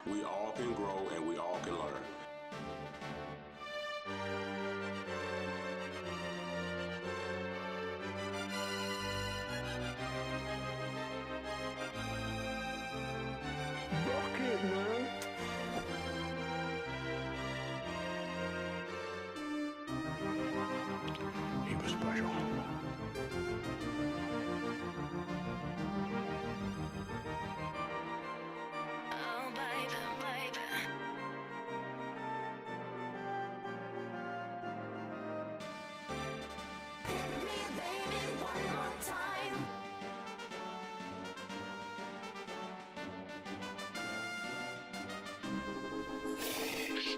We all can grow and we all can learn. Rocket, man. He was special. Oh, baby, baby. Hit me, baby, one more time.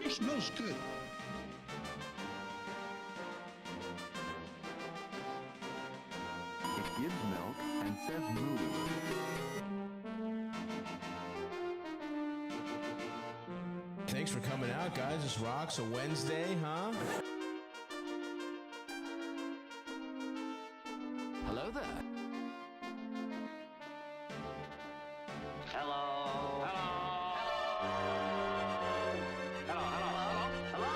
It smells good. It gives milk and says moo. Thanks for coming out, guys. This rocks. A Wednesday, huh? Hello there. Hello. Hello. Hello. Hello.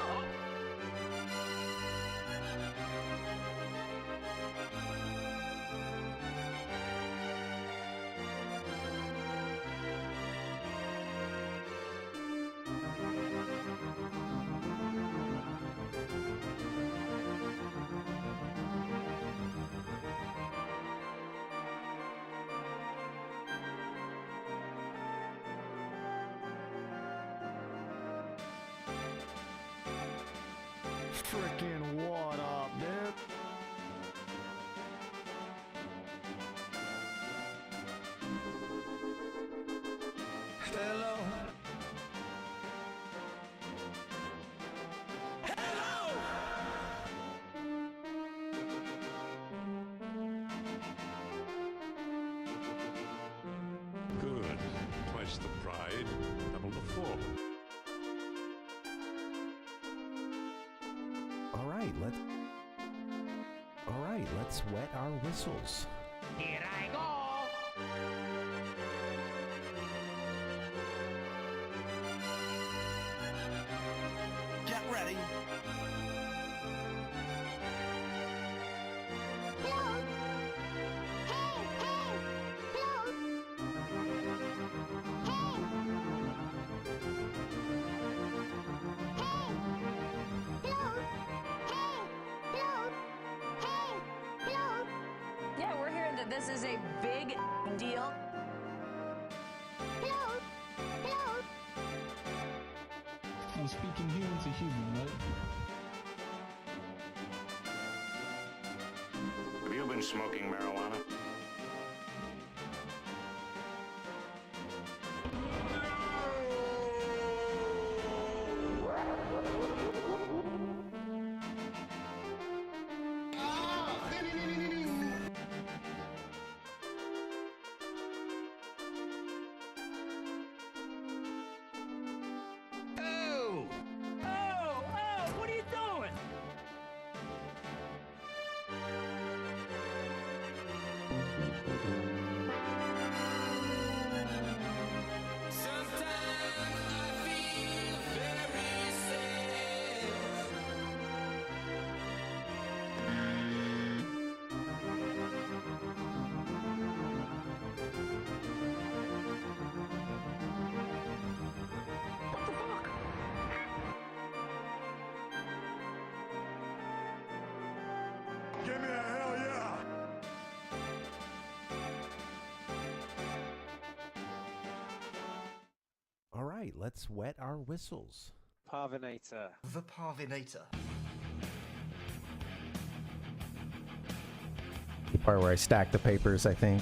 Frickin' what up, dude? Hello. Good. Twice the pride, double the fall. All right, let's wet our whistles. Here I go. Get ready. Hello. Hey, hey. Hello. Hey. Hey. Hello. Hey. Hello. Hey. Hello. Yeah, we're hearing that this is a big deal. Hello. Hello. I'm speaking human to human, right? Have you been smoking marijuana? Oh! Oh! Oh! What are you doing? What the fuck? Give me a hell yeah! All right, let's wet our whistles. Parvinator. The Parvinator. The part where I stack the papers, I think.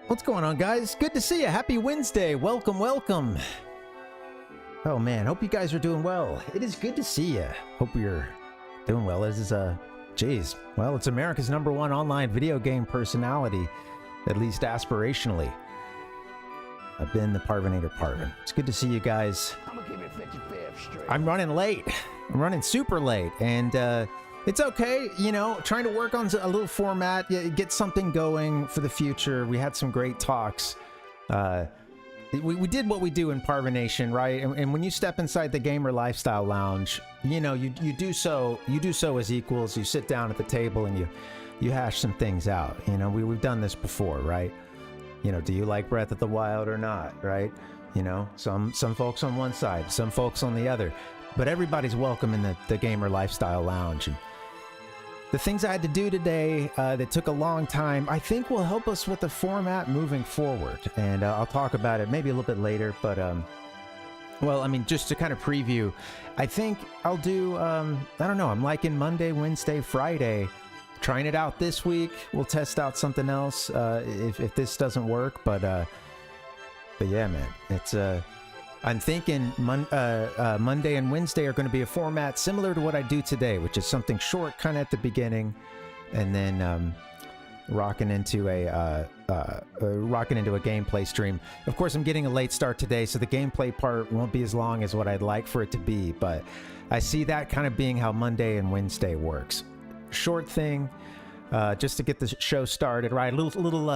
What's going on, guys? Good to see you. Happy Wednesday. Welcome, welcome. Oh man, hope you guys are doing well. It is good to see you. Hope you're doing well. This is geez, well, it's America's #1 online video game personality, at least aspirationally. I've been the Parvinator Parvin. It's good to see you guys. I'm gonna give it 55 straight. I'm running late. I'm running super late, and it's okay, you know, trying to work on a little format, get something going for the future. We had some great talks. We did what we do in Parvination, right? And when you step inside the Gamer Lifestyle Lounge, you know, you do so as equals. You sit down at the table and you hash some things out. You know, we've done this before, right? You know, do you like Breath of the Wild or not, right? You know, some folks on one side, some folks on the other, but everybody's welcome in the Gamer Lifestyle Lounge. And the things I had to do today that took a long time, I think will help us with the format moving forward. And I'll talk about it maybe a little bit later, but well, I mean, just to kind of preview, I think I'll do, I don't know, I'm liking Monday, Wednesday, Friday, trying it out this week. We'll test out something else if this doesn't work, but yeah, man, it's I'm thinking Monday and Wednesday are going to be a format similar to what I do today, which is something short, kind of at the beginning, and then rocking into a gameplay stream. Of course, I'm getting a late start today, so the gameplay part won't be as long as what I'd like for it to be. But I see that kind of being how Monday and Wednesday works. Short thing. Just to get the show started, right? A little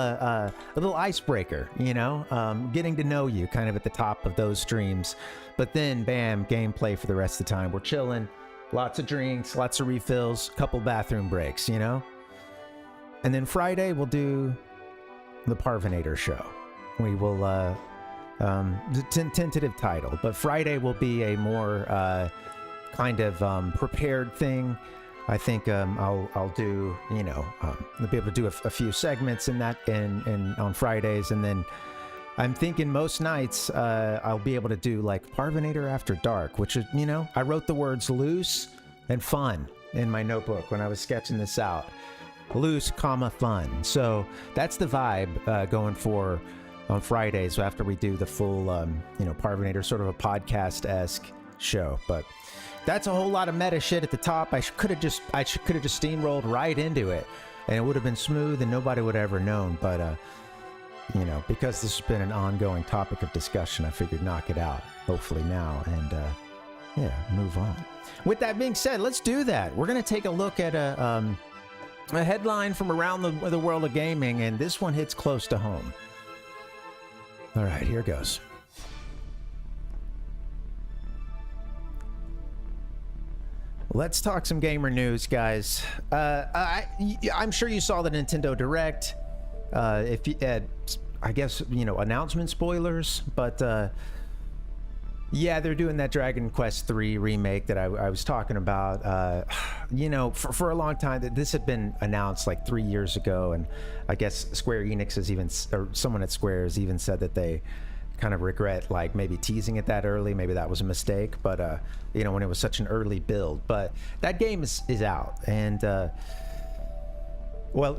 icebreaker, you know, getting to know you kind of at the top of those streams. But then, bam, gameplay for the rest of the time. We're chilling, lots of drinks, lots of refills, couple bathroom breaks, you know. And then Friday we'll do the Parvinator show. We will tentative title, but Friday will be a more kind of prepared thing. I think I'll do, you know, I'll be able to do a few segments in that and on Fridays, and then I'm thinking most nights I'll be able to do like Parvinator After Dark, which is, you know, I wrote the words loose and fun in my notebook when I was sketching this out. Loose, comma, fun. So that's the vibe going for on Fridays after we do the full, you know, Parvinator, sort of a podcast-esque show, but. That's a whole lot of meta shit at the top. I could have just steamrolled right into it, and it would have been smooth, and nobody would have ever known. But you know, because this has been an ongoing topic of discussion, I figured knock it out. Hopefully now, and yeah, move on. With that being said, let's do that. We're gonna take a look at a headline from around the world of gaming, and this one hits close to home. All right, here goes. Let's talk some gamer news, guys. I'm sure you saw the Nintendo Direct. If you had, I guess, you know, announcement spoilers, but yeah, they're doing that Dragon Quest 3 remake that I was talking about. You know, for a long time, this had been announced like 3 years ago, and I guess SquareEnix has even, or someone at Square has even said that they kind of regret like maybe teasing it that early. Maybe that was a mistake, but you know, when it was such an early build. But that game is out, and well,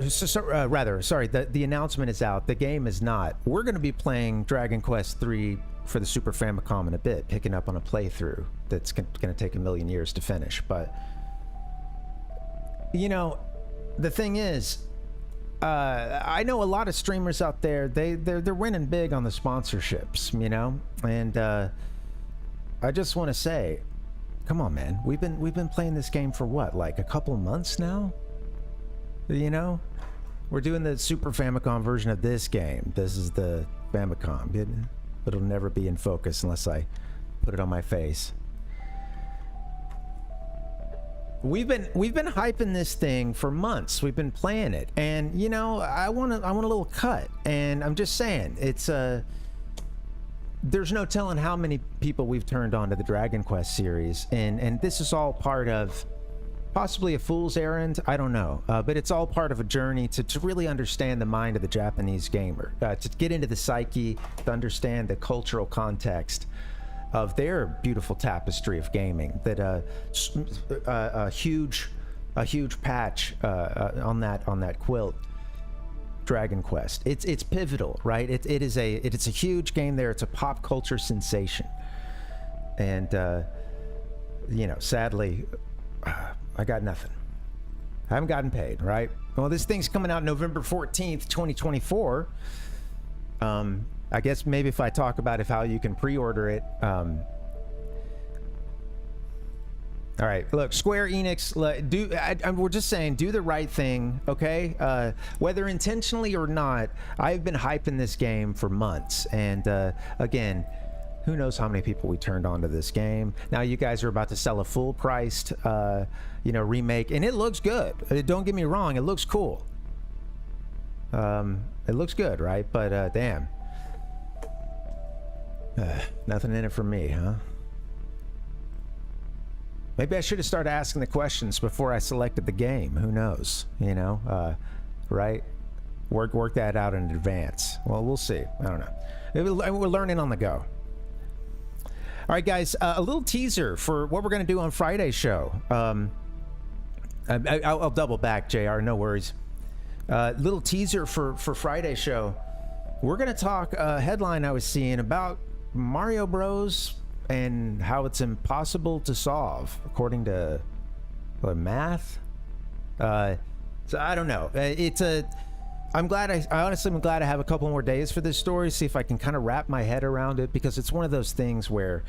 rather, sorry, the announcement is out. The game is not. We're going to be playing Dragon Quest 3 for the Super Famicom in a bit, picking up on a playthrough that's going to take a million years to finish. But you know, the thing is, I know a lot of streamers out there, they're winning big on the sponsorships, you know, and I just want to say, come on, man, we've been playing this game for what, like a couple months now, you know. We're doing the Super Famicom version of this game. This is the Famicom. It'll never be in focus unless I put it on my face. We've been hyping this thing for months. We've been playing it, and you know, I want a little cut. And I'm just saying, it's there's no telling how many people we've turned on to the Dragon Quest series, and this is all part of possibly a fool's errand. I don't know, but it's all part of a journey to really understand the mind of the Japanese gamer, to get into the psyche, to understand the cultural context of their beautiful tapestry of gaming. That a huge patch on that quilt, Dragon Quest. It's pivotal, right? It's a huge game there. It's a pop culture sensation, and you know, sadly, I got nothing. I haven't gotten paid, right? Well, this thing's coming out November 14th, 2024. I guess maybe if I talk about how you can pre-order it, All right, look, Square Enix, we're just saying, do the right thing, okay? Whether intentionally or not, I've been hyping this game for months, and again, who knows how many people we turned on to this game. Now you guys are about to sell a full-priced, remake, and it looks good. Don't get me wrong, it looks cool. It looks good, right? But damn, nothing in it for me, huh? Maybe I should have started asking the questions before I selected the game. Who knows? You know, right? Work that out in advance. Well, we'll see. I don't know. We're learning on the go. All right, guys. A little teaser for what we're going to do on Friday's show. I'll double back, JR. No worries. Little teaser for Friday's show. We're going to talk a headline I was seeing about Mario Bros. And how it's impossible to solve according to math. So I don't know. I'm glad. I honestly am glad I have a couple more days for this story. See if I can kind of wrap my head around it, because it's one of those things where,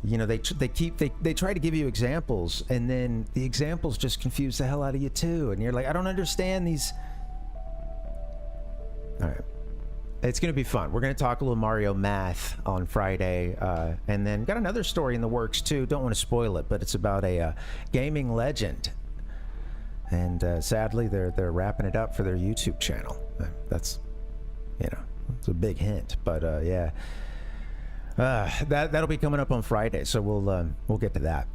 you know, they try to give you examples, and then the examples just confuse the hell out of you too, and you're like, I don't understand these. All right. It's going to be fun. We're going to talk a little Mario math on Friday, and then got another story in the works too. Don't want to spoil it, but it's about a gaming legend, and sadly they're wrapping it up for their YouTube channel. That's, you know, it's a big hint, but yeah, that'll be coming up on Friday, so we'll get to that.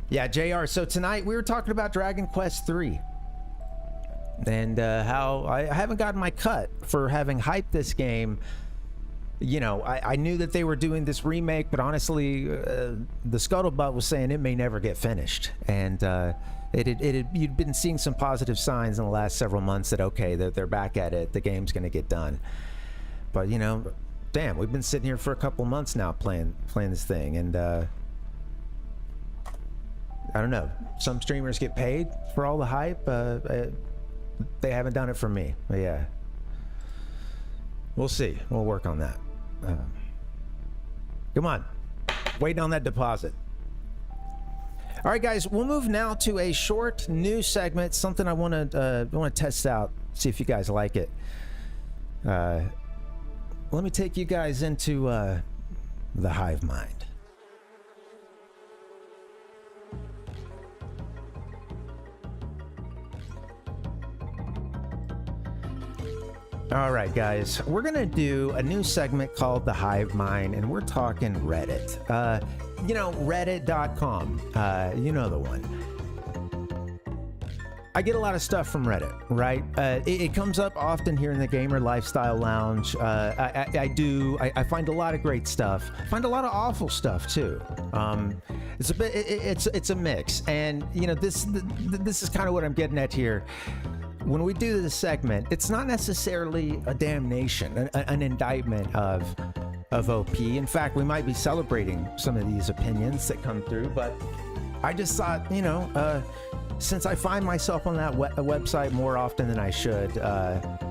Yeah, JR. So tonight we were talking about Dragon Quest 3. And how I haven't gotten my cut for having hyped this game. You know, I knew that they were doing this remake, but honestly, the scuttlebutt was saying it may never get finished. And you'd been seeing some positive signs in the last several months that, okay, they're back at it, the game's going to get done. But, you know, damn, we've been sitting here for a couple months now playing this thing. And I don't know, some streamers get paid for all the hype. They haven't done it for me, but yeah, we'll see. We'll work on that. Come on, waiting on that deposit. All right, guys, we'll move now to a short news segment. Something I want to test out, see if you guys like it. Let me take you guys into the Hive Mind. All right, guys, we're going to do a new segment called the Hive Mind, and we're talking Reddit. You know, reddit.com. You know the one. I get a lot of stuff from Reddit, right? It comes up often here in the Gamer Lifestyle Lounge. I find a lot of great stuff. Find a lot of awful stuff too. It's a mix, and you know, this is kind of what I'm getting at here. When we do this segment, it's not necessarily a damnation, an indictment of OP. In fact, we might be celebrating some of these opinions that come through, but I just thought, you know, since I find myself on that website more often than I should, why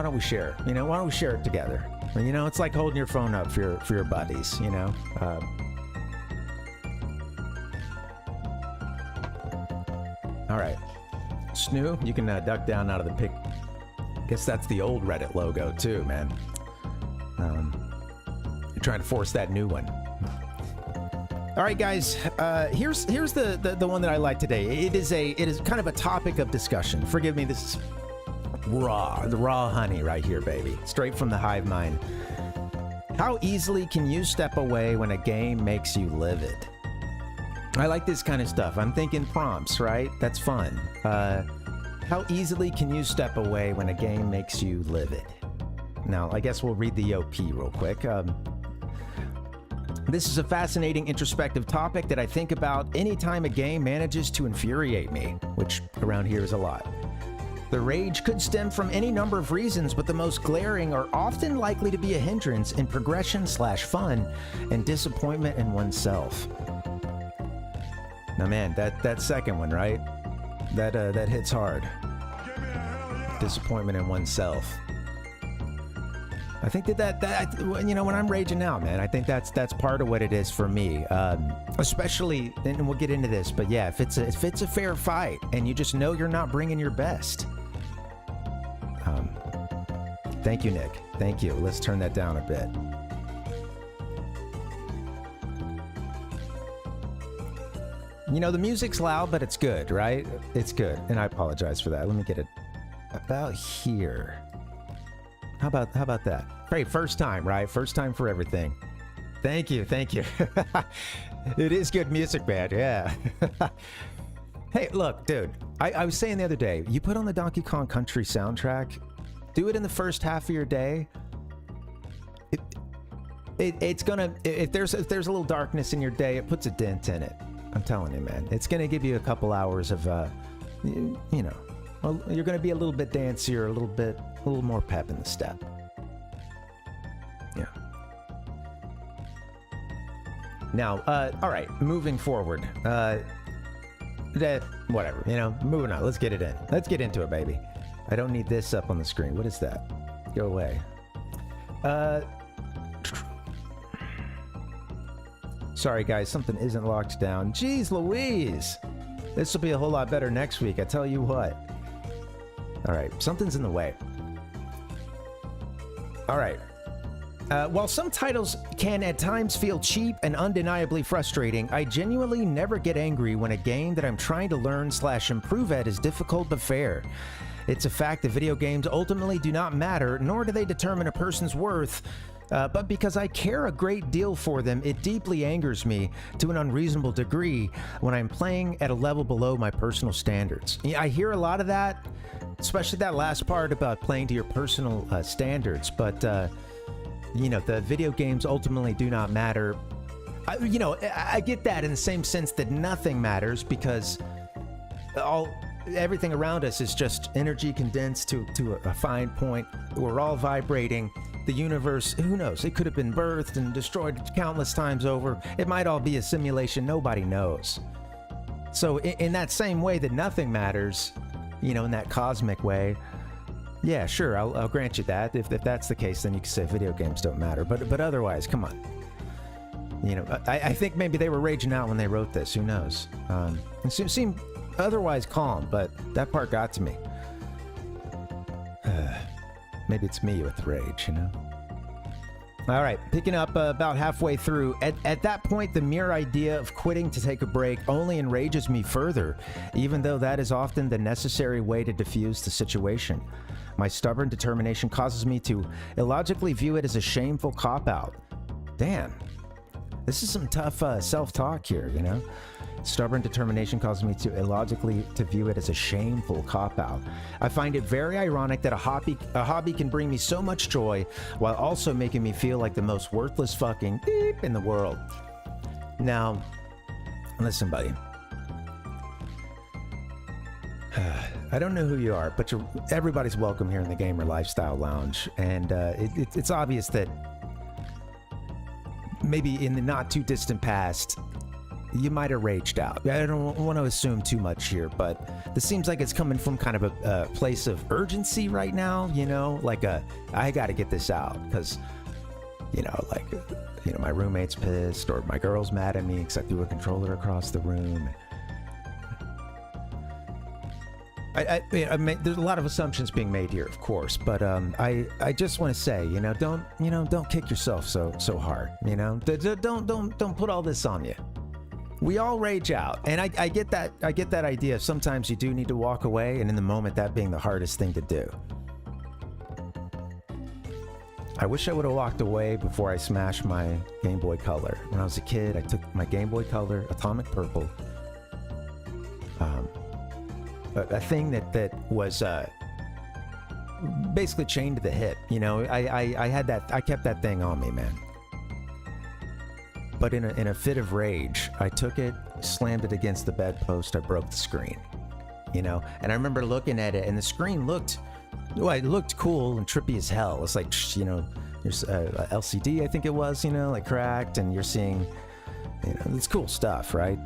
don't we share? You know, why don't we share it together? You know, it's like holding your phone up for your buddies, you know? All right. Snoo, you can duck down out of the pic. Guess that's the old Reddit logo too, man. You're trying to force that new one. All right, guys. Here's the one that I like today. It is kind of a topic of discussion. Forgive me, this is the raw honey right here, baby. Straight from the Hive Mind. How easily can you step away when a game makes you livid? I like this kind of stuff. I'm thinking prompts, right? That's fun. How easily can you step away when a game makes you livid? Now, I guess we'll read the OP real quick. This is a fascinating introspective topic that I think about anytime a game manages to infuriate me, which around here is a lot. The rage could stem from any number of reasons, but the most glaring are often likely to be a hindrance in progression/fun and disappointment in oneself. Now, man, that second one, right? That hits hard. Disappointment in oneself. I think that you know, when I'm raging out, man, I think that's part of what it is for me. Especially, and we'll get into this, but yeah, if it's a fair fight and you just know you're not bringing your best. Thank you, Nick. Thank you. Let's turn that down a bit. You know, the music's loud, but it's good, right? It's good, and I apologize for that. Let me get it about here. How about that? Hey, first time, right? First time for everything. Thank you. It is good music, man. Yeah. Hey, look, dude. I was saying the other day, you put on the Donkey Kong Country soundtrack, do it in the first half of your day. It's gonna, if there's a little darkness in your day, it puts a dent in it. I'm telling you, man. It's gonna give you a couple hours of, you know, well, you're gonna be a little bit dancier, a little more pep in the step. Yeah. Now, all right, moving forward. Whatever, you know, moving on. Let's get it in. Let's get into it, baby. I don't need this up on the screen. What is that? Go away. Sorry, guys, something isn't locked down. Jeez Louise! This will be a whole lot better next week, I tell you what. All right, something's in the way. All right. While some titles can at times feel cheap and undeniably frustrating, I genuinely never get angry when a game that I'm trying to learn/improve at is difficult but fair. It's a fact that video games ultimately do not matter, nor do they determine a person's worth, but because I care a great deal for them, it deeply angers me to an unreasonable degree when I'm playing at a level below my personal standards. I hear a lot of that, especially that last part about playing to your personal standards, but you know, the video games ultimately do not matter. I get that in the same sense that nothing matters, because everything around us is just energy condensed to a fine point. We're all vibrating. The universe, who knows? It could have been birthed and destroyed countless times over. It might all be a simulation. Nobody knows. So in that same way that nothing matters, you know, in that cosmic way, yeah, sure, I'll grant you that. If that's the case, then you can say video games don't matter. But otherwise, come on. You know, I think maybe they were raging out when they wrote this. Who knows? It seemed otherwise calm, but that part got to me. Maybe it's me with rage, you know? All right, picking up about halfway through. At that point, the mere idea of quitting to take a break only enrages me further, even though that is often the necessary way to diffuse the situation. My stubborn determination causes me to illogically view it as a shameful cop-out. Damn. This is some tough self-talk here, you know? Stubborn determination causes me to illogically view it as a shameful cop-out. I find it very ironic that a hobby can bring me so much joy while also making me feel like the most worthless fucking beep in the world. Now, listen, buddy. I don't know who you are, but everybody's welcome here in the Gamer Lifestyle Lounge, and it's obvious that maybe in the not too distant past, you might have raged out. I don't want to assume too much here, but this seems like it's coming from kind of a place of urgency right now, you know, like I got to get this out because, you know, like, you know, my roommate's pissed or my girl's mad at me because I threw a controller across the room. There's a lot of assumptions being made here, of course, but I just want to say, don't kick yourself so hard, you know. Don't put all this on you. We all rage out, and I get that. I get that idea. Sometimes you do need to walk away, and in the moment, that being the hardest thing to do. I wish I would have walked away before I smashed my Game Boy Color. When I was a kid, I took my Game Boy Color, Atomic Purple, a thing that was basically chained to the hip. You know, I had that. I kept that thing on me, man. But in a fit of rage, I took it, slammed it against the bedpost. I broke the screen. You know, and I remember looking at it, and the screen looked cool and trippy as hell. It's like, you know, there's a LCD, I think it was, you know, like cracked, and you're seeing, you know, it's cool stuff, right?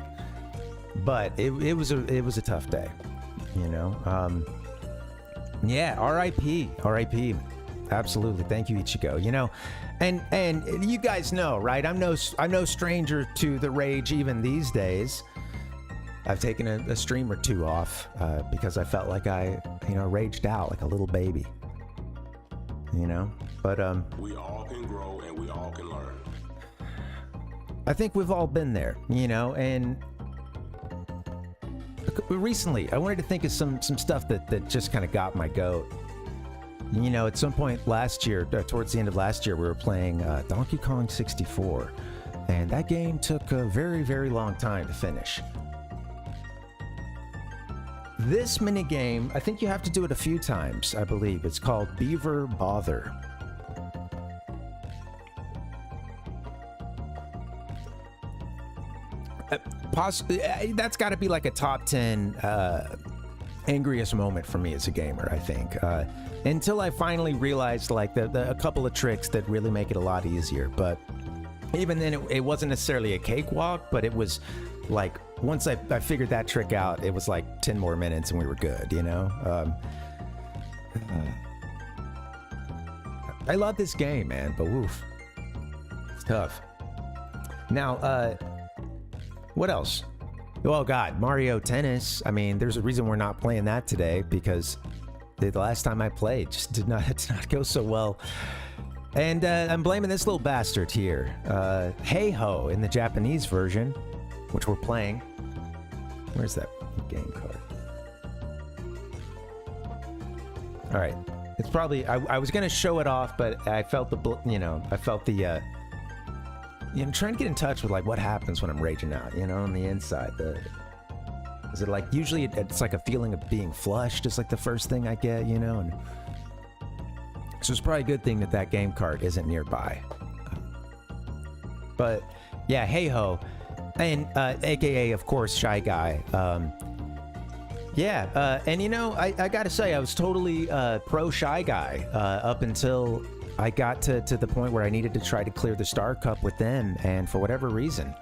But it was a tough day. You know, yeah, R.I.P. Absolutely. Thank you, Ichigo. You know, and you guys know, right? I'm no stranger to the rage even these days. I've taken a stream or two off because I felt like I, raged out like a little baby. You know, but We all can grow and we all can learn. I think we've all been there, and recently I wanted to think of some stuff that just kind of got my goat. At some point last year, towards the end of last year, we were playing Donkey Kong 64, and that game took a very, very long time to finish. This minigame, I think you have to do it a few times, I believe. It's called Beaver Bother. That's got to be like a top 10 angriest moment for me as a gamer, I think. Until I finally realized like a couple of tricks that really make it a lot easier. But even then, it wasn't necessarily a cakewalk, but it was like once I figured that trick out, it was like 10 more minutes and we were good, I love this game, man, but woof. It's tough. Now, what else? Oh God, Mario Tennis. I mean, there's a reason we're not playing that today because the last time I played just did not go so well. And I'm blaming this little bastard here. Hey Ho in the Japanese version, which we're playing. Where's that game card? All right, it's probably I was gonna show it off, but I felt trying to get in touch with like what happens when I'm raging out, on the inside. Is it like usually it's like a feeling of being flushed is like the first thing I get, and so it's probably a good thing that game card isn't nearby. But yeah, Hey Ho, and AKA of course Shy Guy. And I gotta say I was totally pro Shy Guy up until I got to the point where I needed to try to clear the Star Cup with them, and for whatever reason,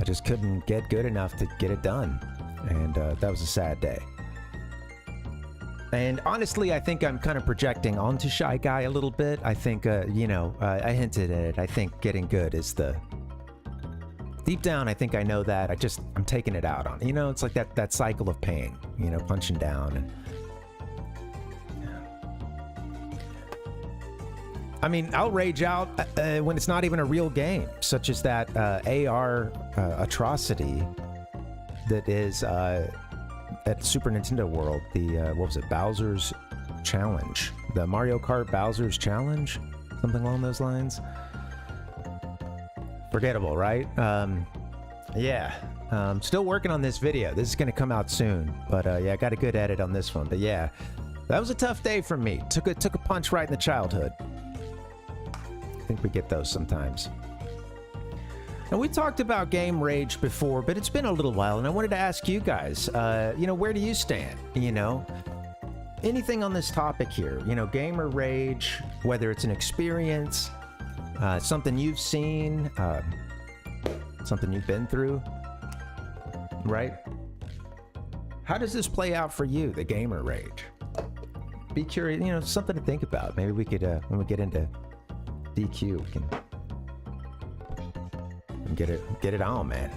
I just couldn't get good enough to get it done, and that was a sad day. And honestly, I think I'm kind of projecting onto Shy Guy a little bit. I think, I hinted at it. I think getting good is the... Deep down, I think I know that. I'm taking it out on. It's like that cycle of pain, punching down and... I mean, I'll rage out when it's not even a real game, such as that AR atrocity that is at Super Nintendo World, the, what was it, Bowser's Challenge. The Mario Kart Bowser's Challenge? Something along those lines? Forgettable, right? Still working on this video. This is going to come out soon, but I got a good edit on this one. But yeah, that was a tough day for me. Took a punch right in the childhood. I think we get those sometimes. And we talked about game rage before, but it's been a little while, and I wanted to ask you guys, where do you stand? Anything on this topic here? Gamer rage, whether it's an experience, something you've seen, something you've been through, right? How does this play out for you, the gamer rage? Be curious, something to think about. Maybe we could, when we get into DQ, we can get it on, man.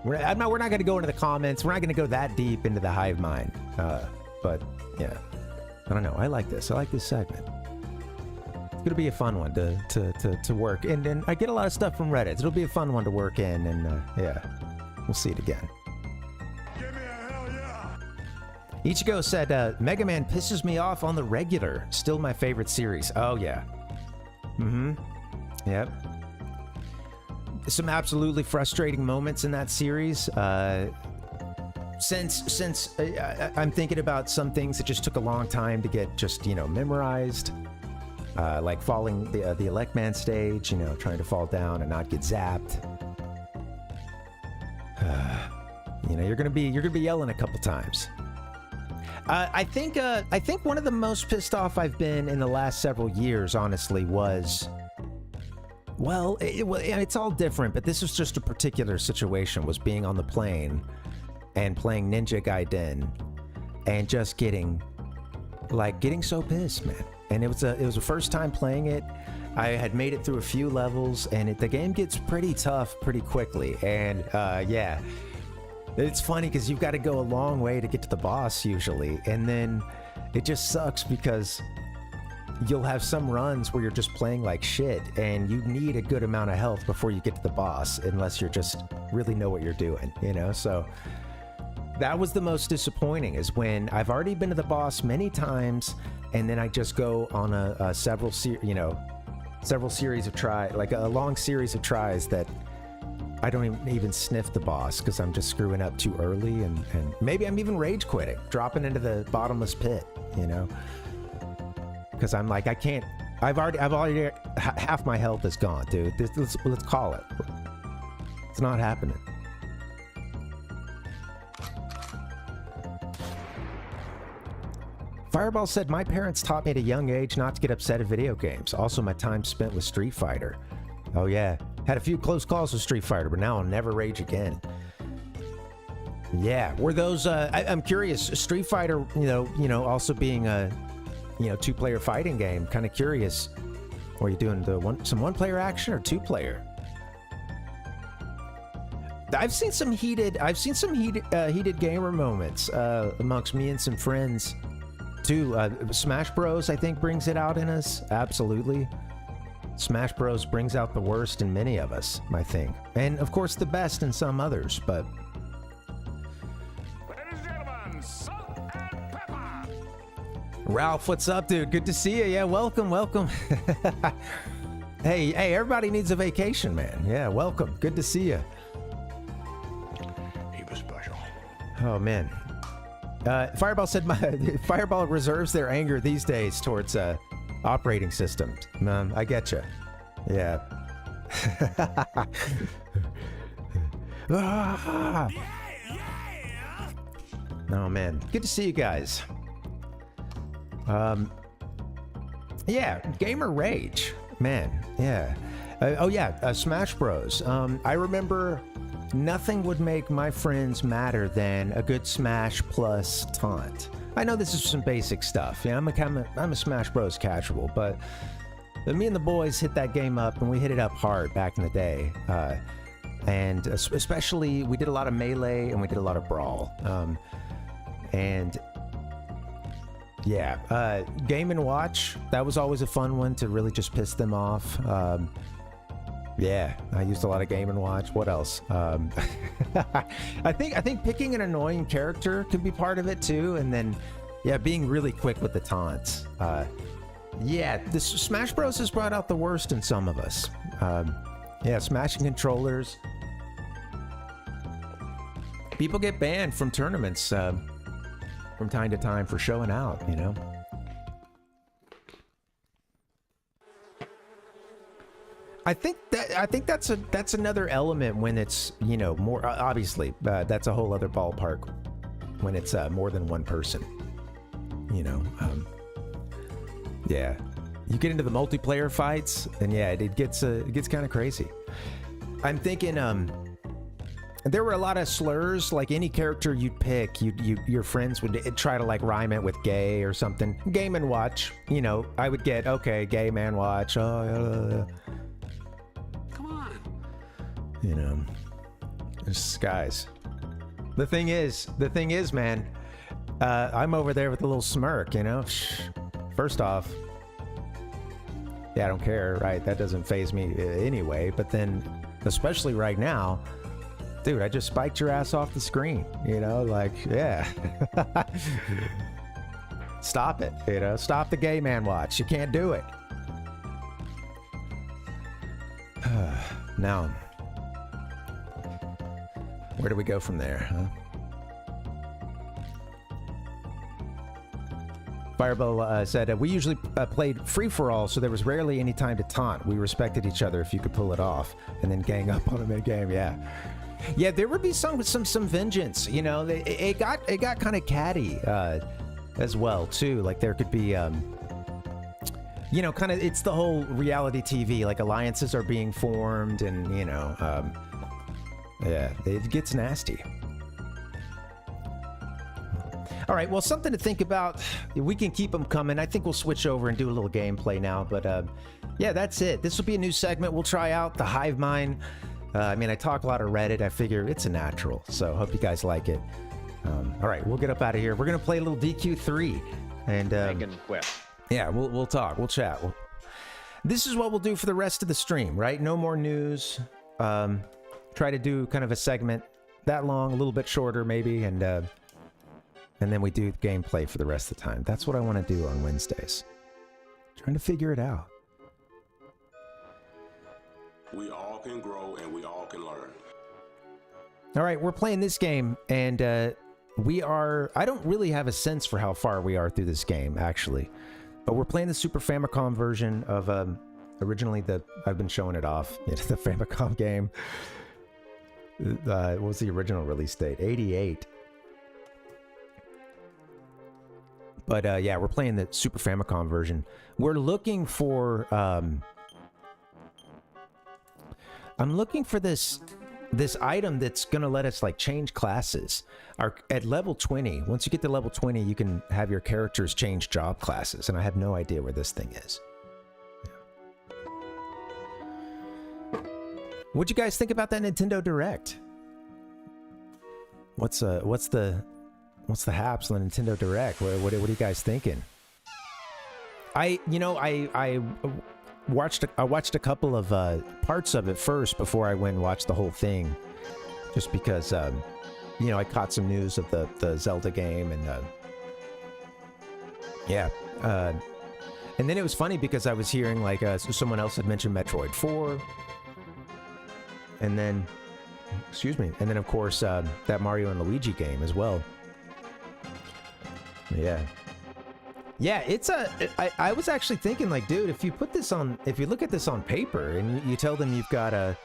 We're not going to go into the comments. We're not going to go that deep into the Hive Mind. But yeah, I don't know. I like this. I like this segment. It's gonna be a fun one to work, and I get a lot of stuff from Reddit. It'll be a fun one to work in, and we'll see it again. Give me a hell yeah! Ichigo said, Mega Man pisses me off on the regular. Still my favorite series. Oh yeah. Yep. Some absolutely frustrating moments in that series. Since I'm thinking about some things that just took a long time to get just, memorized. Like falling the Electman stage, trying to fall down and not get zapped. You're gonna be yelling a couple times. I think one of the most pissed off I've been in the last several years, honestly, was, well, it's all different, but this was just a particular situation, was being on the plane and playing Ninja Gaiden and just getting so pissed, man. and it was a first time playing it. I had made it through a few levels, and the game gets pretty tough pretty quickly. And yeah, it's funny because you've got to go a long way to get to the boss usually, and then it just sucks because you'll have some runs where you're just playing like shit, and you need a good amount of health before you get to the boss, unless you're just really know what you're doing, you know? So that was the most disappointing, is when I've already been to the boss many times, and then I just go on a several series of like a long series of tries that I don't even sniff the boss because I'm just screwing up too early, and maybe I'm even rage quitting, dropping into the bottomless pit, you know? Because I'm like, I can't. I've already half my health is gone, dude. Let's call it. It's not happening. Fireball said, my parents taught me at a young age not to get upset at video games. Also, my time spent with Street Fighter. Oh yeah, had a few close calls with Street Fighter, but now I'll never rage again. Yeah, were those? I'm curious. Street Fighter, you know, also being a, you know, 2-player fighting game. Kind of curious. Were you doing some 1-player action or 2-player? I've seen some heated gamer moments amongst me and some friends too. Smash Bros, I think, brings it out in us. Absolutely. Smash Bros brings out the worst in many of us, I think. And of course the best in some others, but Ladies and gentlemen, salt and pepper. Ralph, what's up, dude? Good to see you. Yeah, welcome. Hey, everybody needs a vacation, man. Yeah, welcome. Good to see you. He was special. Oh, man. Fireball said, Fireball reserves their anger these days towards operating systems. I get you. Yeah. Ah! Oh, man. Good to see you guys. Yeah, gamer rage. Man, yeah. Oh, yeah, Smash Bros. I remember nothing would make my friends madder than a good Smash plus taunt. I know this is some basic stuff. Yeah, I'm a Smash Bros casual, but me and the boys hit that game up, and we hit it up hard back in the day. And especially, we did a lot of Melee, and we did a lot of Brawl. And yeah, Game & Watch, that was always a fun one to really just piss them off. Yeah, I used a lot of Game & Watch. What else? I think picking an annoying character could be part of it too, and then yeah, being really quick with the taunts. Yeah, this Smash Bros has brought out the worst in some of us. Yeah, smashing controllers. People get banned from tournaments from time to time for showing out, you know. I think that's another element when it's, you know, more obviously that's a whole other ballpark when it's more than one person, you know. Yeah, you get into the multiplayer fights, and yeah, it gets kind of crazy. I'm thinking there were a lot of slurs, like any character you'd pick, your friends would try to like rhyme it with gay or something. Game & Watch, you know, I would get, okay, gay man watch. Oh, you know, just guys. The thing is, man, I'm over there with a little smirk, you know. First off, yeah, I don't care, right? That doesn't faze me anyway. But then, especially right now, dude, I just spiked your ass off the screen, you know, like, yeah. Stop it, you know, stop the gay man watch. You can't do it. Now, where do we go from there, huh? Fireball said, we usually played free-for-all, so there was rarely any time to taunt. We respected each other if you could pull it off, and then gang up on a mid-game, yeah. Yeah, there would be some vengeance, you know. It got kind of catty as well, too. Like, there could be, you know, kind of, it's the whole reality TV, like alliances are being formed, and, you know, yeah, it gets nasty. All right, well, something to think about. We can keep them coming. I think we'll switch over and do a little gameplay now. But yeah, that's it. This will be a new segment. We'll try out the Hive Mind. I mean, I talk a lot of Reddit. I figure it's a natural. So hope you guys like it. All right, we'll get up out of here. We're going to play a little DQ3. And Dragonquest. yeah, we'll talk. We'll chat. This is what we'll do for the rest of the stream, right? No more news. Try to do kind of a segment that long, a little bit shorter maybe, and then we do gameplay for the rest of the time. That's what I want to do on Wednesdays. Trying to figure it out. We all can grow and we all can learn. All right, we're playing this game, and I don't really have a sense for how far we are through this game, actually. But we're playing the Super Famicom version of, originally I've been showing it off, the Famicom game. What was the original release date? 88. But yeah, we're playing the Super Famicom version. We're looking for, I'm looking for this item that's gonna let us like change classes. At level 20, once you get to level 20, you can have your characters change job classes, and I have no idea where this thing is. What'd you guys think about that Nintendo Direct? What's the haps on the Nintendo Direct? What are you guys thinking? I watched a couple of parts of it first before I went and watched the whole thing, just because I caught some news of the Zelda game, and yeah, and then it was funny because I was hearing like someone else had mentioned Metroid 4, and then of course that Mario and Luigi game as well. Yeah, it's I was actually thinking, like, dude, if you look at this on paper and you tell them you've got a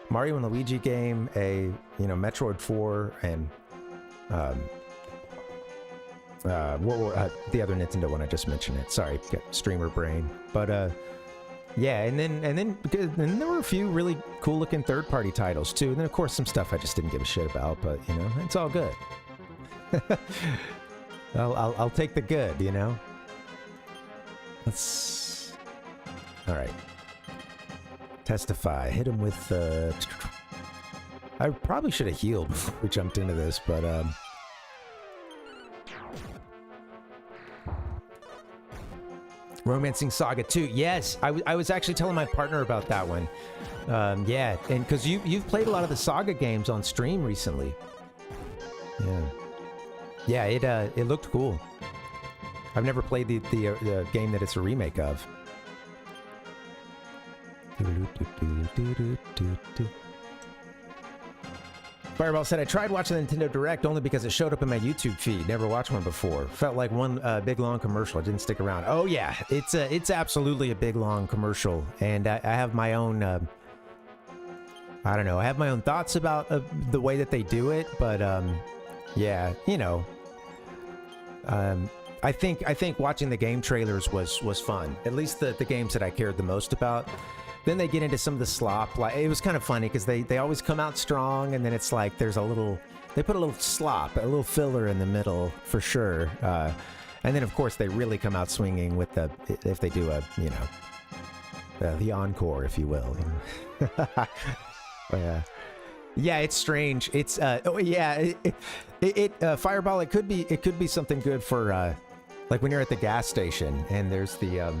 Mario and Luigi game, a Metroid 4, and the other Nintendo one I just mentioned it. Sorry, got streamer brain. But yeah, and then there were a few really cool looking third-party titles too, and then of course some stuff I just didn't give a shit about. But it's all good. I'll take the good, Let's... Alright. Testify. Hit him with, I probably should have healed before we jumped into this, but, Romancing Saga 2. Yes, I was actually telling my partner about that one. Yeah, and because you've played a lot of the Saga games on stream recently. Yeah, it looked cool. I've never played the game that it's a remake of. Fireball said, I tried watching the Nintendo Direct only because it showed up in my YouTube feed. Never watched one before. Felt like one big long commercial. I didn't stick around. Oh yeah, it's absolutely a big long commercial, and I have my own. I don't know. I have my own thoughts about the way that they do it, but yeah, I think watching the game trailers was fun. At least the games that I cared the most about. Then they get into some of the slop. Like, it was kind of funny because they always come out strong, and then it's like they put a little slop, a little filler in the middle for sure. And then of course they really come out swinging with if they do the encore, if you will. Yeah, it's strange. It's Fireball. It could be something good for like when you're at the gas station and there's the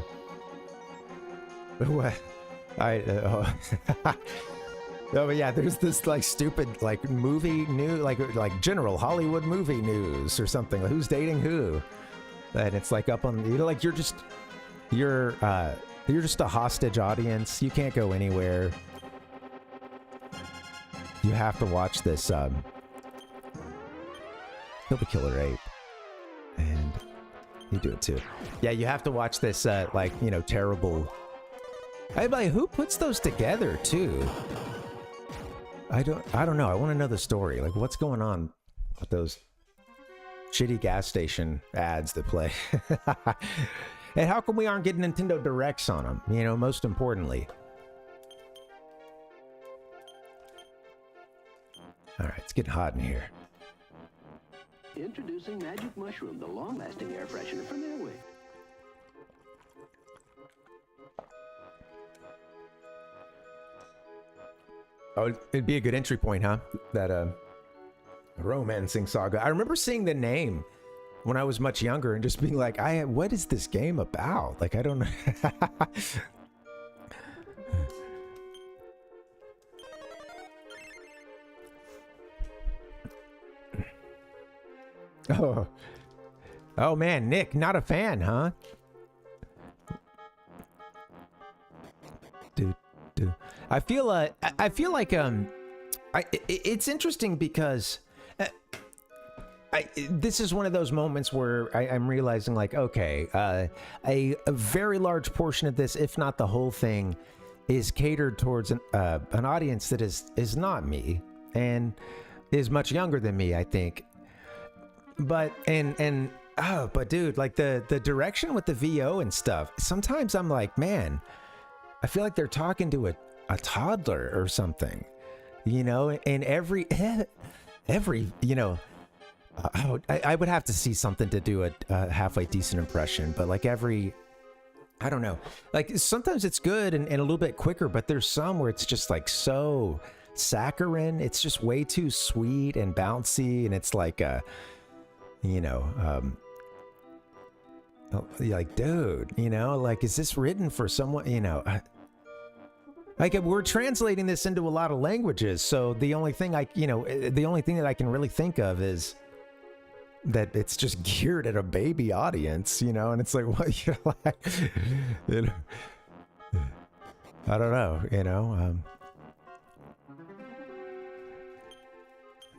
oh yeah, there's this like stupid like movie news, like general Hollywood movie news or something. Like, who's dating who? And it's like up on like you're just a hostage audience. You can't go anywhere. You have to watch this Kill the Killer Ape, and you do it too. Yeah, you have to watch this terrible. Who puts those together too? I don't know. I want to know the story. Like, what's going on with those shitty gas station ads that play? And how come we aren't getting Nintendo Directs on them? Most importantly. All right, it's getting hot in here. Introducing Magic Mushroom, the long-lasting air freshener from Airwick. Oh, it'd be a good entry point, huh? That romancing saga. I remember seeing the name when I was much younger and just being like, what is this game about? Like, I don't know. Oh man, Nick, not a fan, huh? Dude. I feel like it's interesting because this is one of those moments where I'm realizing, like, okay, a very large portion of this, if not the whole thing, is catered towards an audience that is not me and is much younger than me, I think. But but dude, like the direction with the VO and stuff, sometimes I'm like, man, I feel like they're talking to a toddler or something, you know, and every, you know, I would have to see something to do a halfway decent impression, but like I don't know, like sometimes it's good and a little bit quicker, but there's some where it's just like so saccharine, it's just way too sweet and bouncy, and it's like you know, like, dude, you know, like, is this written for someone, you know, like, we're translating this into a lot of languages, so the only thing the only thing that I can really think of is that it's just geared at a baby audience, you know, and it's like, what, you're like, you know, I don't know, you know,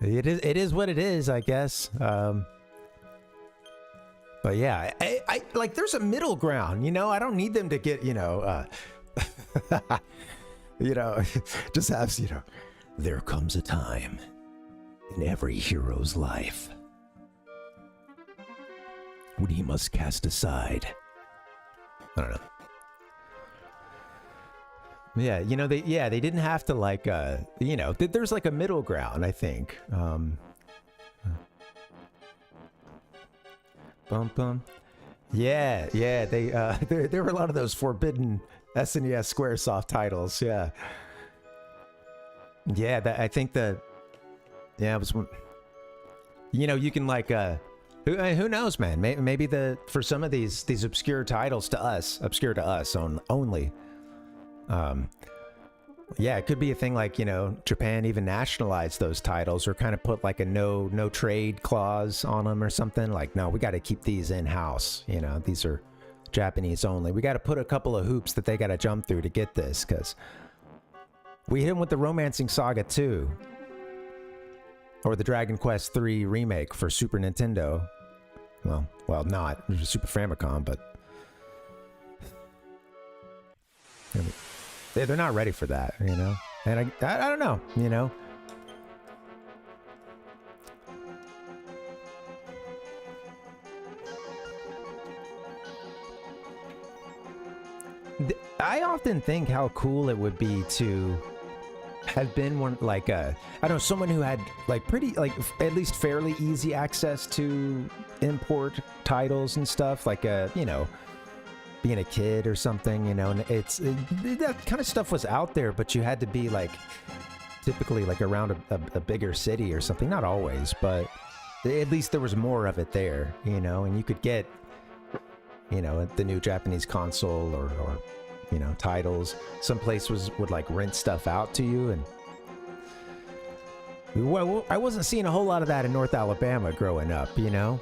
it is what it is, I guess. But yeah, I like, there's a middle ground, you know. I don't need them to get, you know, you know, just have, you know, there comes a time in every hero's life when he must cast aside. I don't know. Yeah, you know, they didn't have to, like, you know, there's like a middle ground, I think. Yeah, they there were a lot of those forbidden SNES Squaresoft titles. Yeah, I think it was, you know, you can, like, who knows, man, maybe for some of these obscure titles to us only, yeah, it could be a thing, like, you know, Japan even nationalized those titles or kind of put like a no trade clause on them or something. Like, no, we got to keep these in-house, you know, these are Japanese only. We got to put a couple of hoops that they got to jump through to get this, because we hit them with the Romancing Saga 2 or the Dragon Quest 3 remake for Super Nintendo. Well, not Super Famicom, but they're not ready for that, you know? And I don't know, you know? I often think how cool it would be to have been one, like, I don't know, someone who had, like, pretty, like, at least fairly easy access to import titles and stuff, like, you know, being a kid or something, you know, and that kind of stuff was out there, but you had to be, like, typically, like, around a bigger city or something. Not always, but at least there was more of it there, you know, and you could get, you know, the new Japanese console or you know, titles. Some place would like rent stuff out to you, and well, I wasn't seeing a whole lot of that in North Alabama growing up, you know,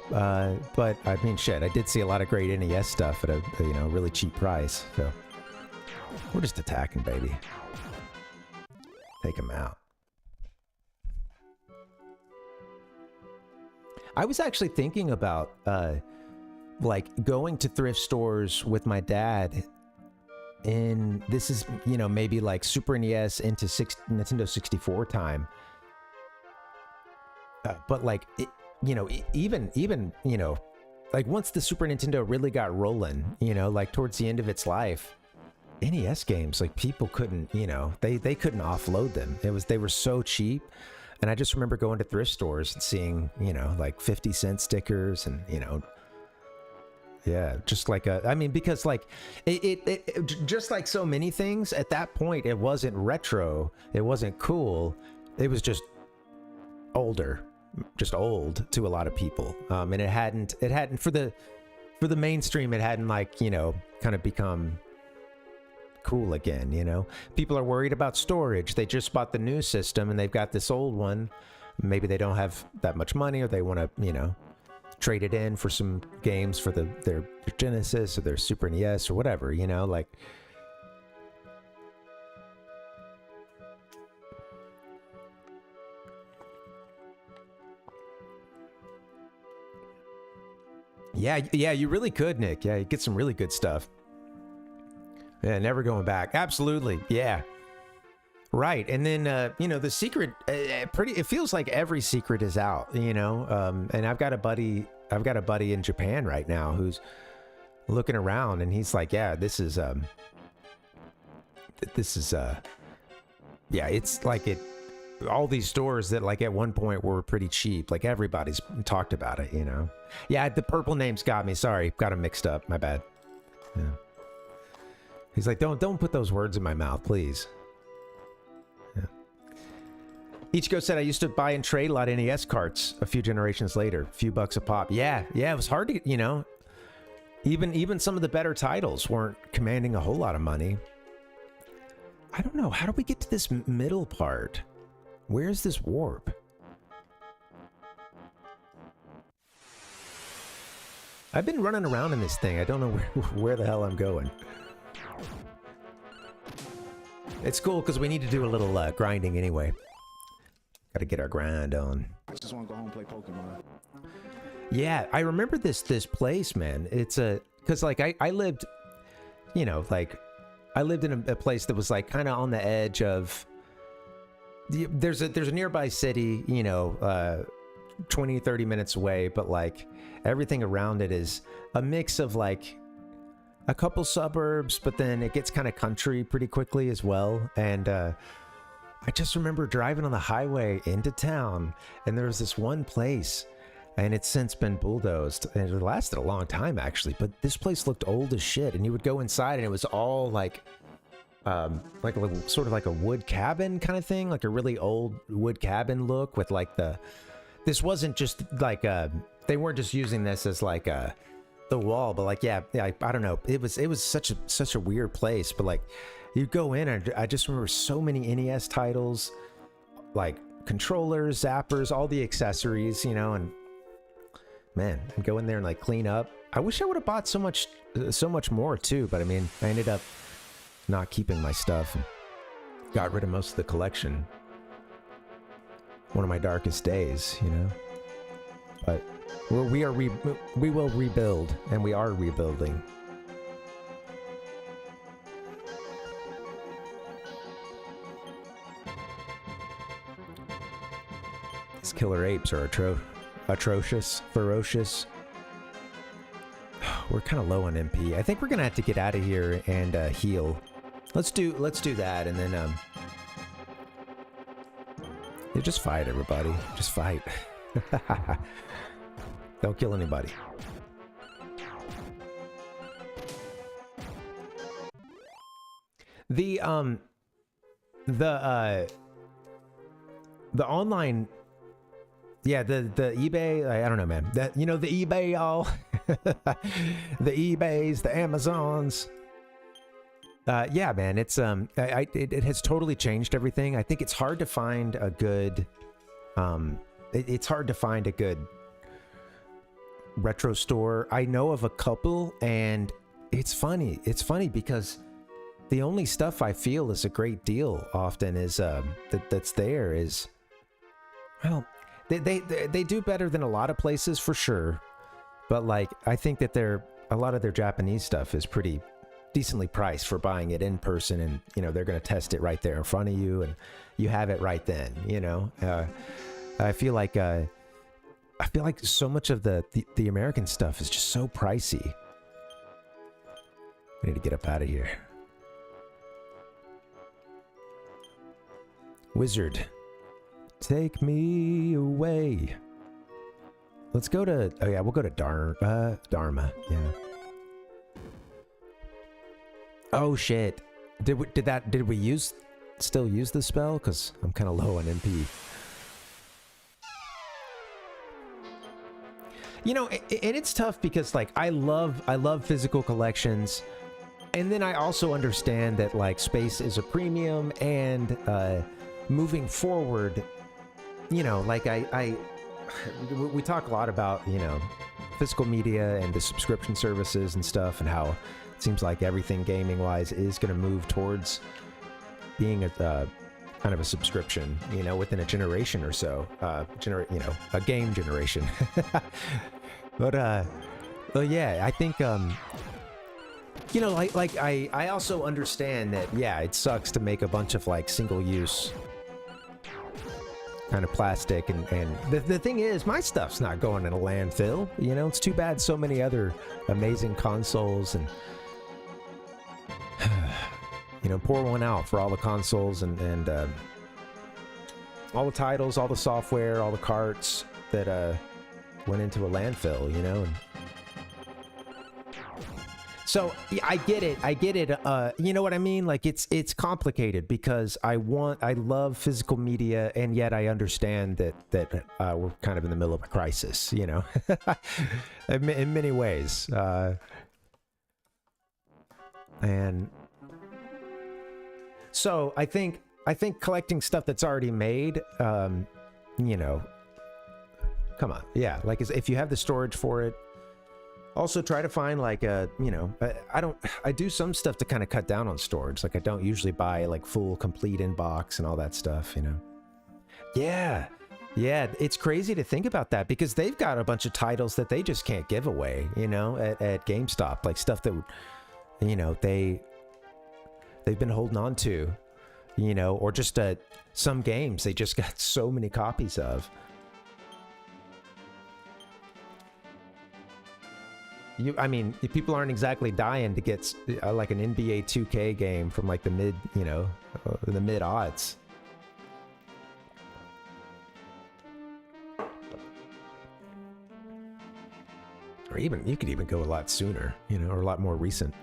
but I mean, shit, I did see a lot of great NES stuff at a, you know, really cheap price. So we're just attacking, baby. Take them out. I was actually thinking about like going to thrift stores with my dad, and this is, you know, maybe like Super NES into Nintendo 64 time. But like, you know, even, you know, like once the Super Nintendo really got rolling, you know, like towards the end of its life, NES games, like people couldn't, you know, they couldn't offload them. They were so cheap. And I just remember going to thrift stores and seeing, you know, like 50-cent stickers and, you know, yeah, just like I mean, because like it just like so many things at that point, it wasn't retro, it wasn't cool, it was just older, just old to a lot of people. And it hadn't for the mainstream, it hadn't like, you know, kind of become cool again, you know. People are worried about storage. They just bought the new system and they've got this old one. Maybe they don't have that much money, or they want to, you know, trade it in for some games for their Genesis or their Super NES or whatever, you know, like. Yeah, you really could, Nick. Yeah, you get some really good stuff. Yeah, never going back. Absolutely. Yeah. Right. And then, you know, the secret, it feels like every secret is out, you know, and I've got a buddy in Japan right now who's looking around and he's like, yeah, this is, yeah, it's like all these stores that like at one point were pretty cheap, like everybody's talked about it, you know. Yeah, the purple names got me. Sorry, got them mixed up. My bad. Yeah. He's like, don't put those words in my mouth, please. Yeah. Ichigo said, I used to buy and trade a lot of NES carts a few generations later, a few bucks a pop. Yeah, it was hard to, you know, even some of the better titles weren't commanding a whole lot of money. I don't know. How do we get to this middle part? Where's this warp? I've been running around in this thing. I don't know where the hell I'm going. It's cool because we need to do a little grinding anyway. Got to get our grind on. I just want to go home and play Pokemon. Yeah, I remember this place, man. It's because like I lived, you know, like I lived in a place that was like kind of on the edge of. There's a nearby city, you know, 20, 30 minutes away, but like everything around it is a mix of like a couple suburbs, but then it gets kind of country pretty quickly as well. And I just remember driving on the highway into town, and there was this one place, and it's since been bulldozed, and it lasted a long time actually, but this place looked old as shit, and you would go inside and it was all like a little, sort of like a wood cabin kind of thing, like a really old wood cabin look with like this wasn't just like they weren't just using this as like the wall, but like yeah, I don't know, it was such a weird place, but like you go in and I just remember so many NES titles, like controllers, zappers, all the accessories, you know, and man, I'd go in there and like clean up. I wish I would have bought so much more too, but I mean, I ended up not keeping my stuff and got rid of most of the collection. One of my darkest days, you know. But we will rebuild, and we are rebuilding. These killer apes are atrocious, ferocious. We're kind of low on MP. I think we're gonna have to get out of here and heal. Let's do that, and then you just fight, everybody. Just fight. Don't kill anybody. The online, yeah, the eBay, I don't know, man. That, you know, the eBay, y'all. The eBays, the Amazons. Yeah, man, it's it has totally changed everything. I think it's hard to find a good it's hard to find a good retro store. I know of a couple, and it's funny because the only stuff I feel is a great deal often is that's there is, well, they do better than a lot of places for sure, but like I think that a lot of their Japanese stuff is pretty decently priced for buying it in person, and you know they're going to test it right there in front of you, and you have it right then, you know. I feel like so much of the American stuff is just so pricey. I need to get up out of here. Wizard, Take me away. Let's go to... Oh, yeah, we'll go to Dharma. Yeah. Oh, shit. Did we still use the spell? Because I'm kind of low on MP. You know, and it's tough because, like, I love physical collections, and then I also understand that, like, space is a premium, and moving forward, you know, like, we talk a lot about, you know, physical media and the subscription services and stuff, and how it seems like everything gaming-wise is going to move towards being a kind of a subscription, you know, within a generation or so, you know, a game generation. But yeah, I think, you know, like I also understand that, yeah, it sucks to make a bunch of like single-use kind of plastic, and the thing is, my stuff's not going in a landfill, you know. It's too bad so many other amazing consoles, and you know, pour one out for all the consoles and all the titles, all the software, all the carts that went into a landfill, you know. And so yeah, I get it. You know what I mean? Like, it's complicated because I love physical media, and yet I understand that we're kind of in the middle of a crisis, you know, in many ways. And so I think collecting stuff that's already made, you know, come on, yeah. Like, if you have the storage for it. Also, try to find like a, you know, I do some stuff to kind of cut down on storage. Like, I don't usually buy like full complete inbox and all that stuff, you know. Yeah, it's crazy to think about that because they've got a bunch of titles that they just can't give away, you know, at GameStop, like stuff that, you know, they've been holding on to, you know, or just some games they just got so many copies of. I mean, people aren't exactly dying to get like an NBA 2K game from like the mid, you know, the mid odds. Or even, you could even go a lot sooner, you know, or a lot more recent.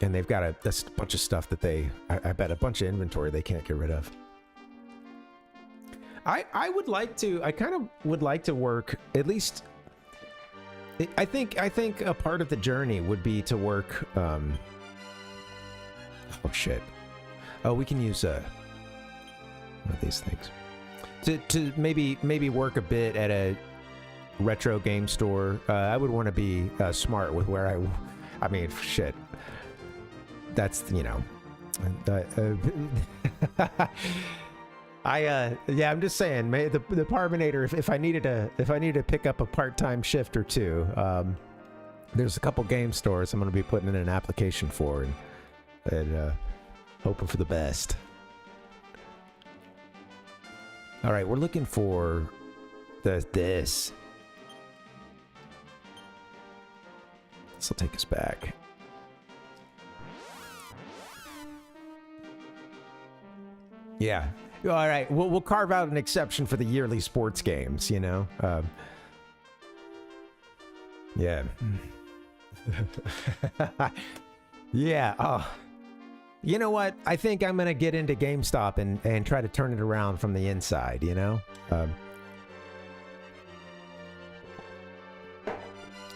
And they've got a bunch of stuff that I bet a bunch of inventory they can't get rid of. I kind of would like to work at least. I think a part of the journey would be to work. Oh shit! Oh, we can use one of these things to maybe work a bit at a retro game store. I would want to be smart with where I mean, shit. That's, you know. Yeah, I'm just saying, the Parvinator, if I needed to pick up a part-time shift or two, there's a couple game stores I'm going to be putting in an application for and hoping for the best. All right, we're looking for this. This will take us back. Yeah. All right, we'll carve out an exception for the yearly sports games, you know? Yeah. Yeah, oh. You know what? I think I'm going to get into GameStop and try to turn it around from the inside, you know?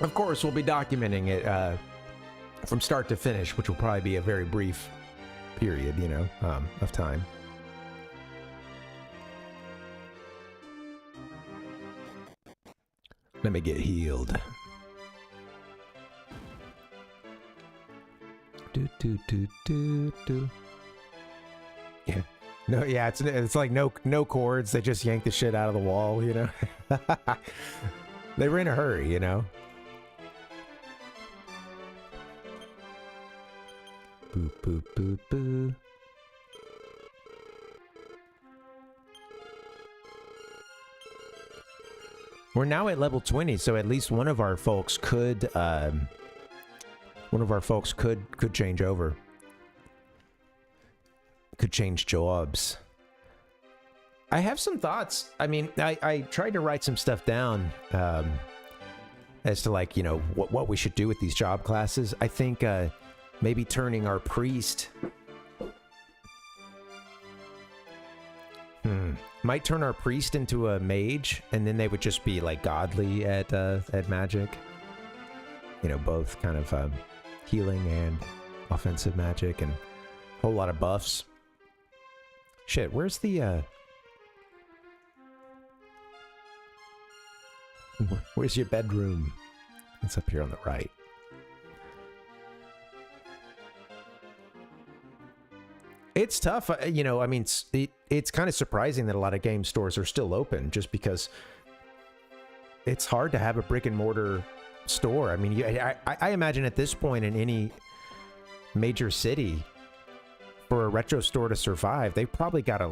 Of course, we'll be documenting it from start to finish, which will probably be a very brief period, you know, of time. Let me get healed. Do. Yeah. No, yeah, it's like no cords. They just yank the shit out of the wall, you know. They were in a hurry, you know. Boo boo boo boo. We're now at level 20, so at least one of our folks could change over. Could change jobs. I have some thoughts. I mean, I tried to write some stuff down as to, like, you know, what we should do with these job classes. I think maybe turning our priest... Might turn our priest into a mage, and then they would just be, like, godly at magic. You know, both kind of healing and offensive magic, and a whole lot of buffs. Shit, where's the... Where's your bedroom? It's up here on the right. It's tough, you know. I mean, it's kind of surprising that a lot of game stores are still open, just because it's hard to have a brick and mortar store. I mean, I imagine at this point in any major city, for a retro store to survive, they probably gotta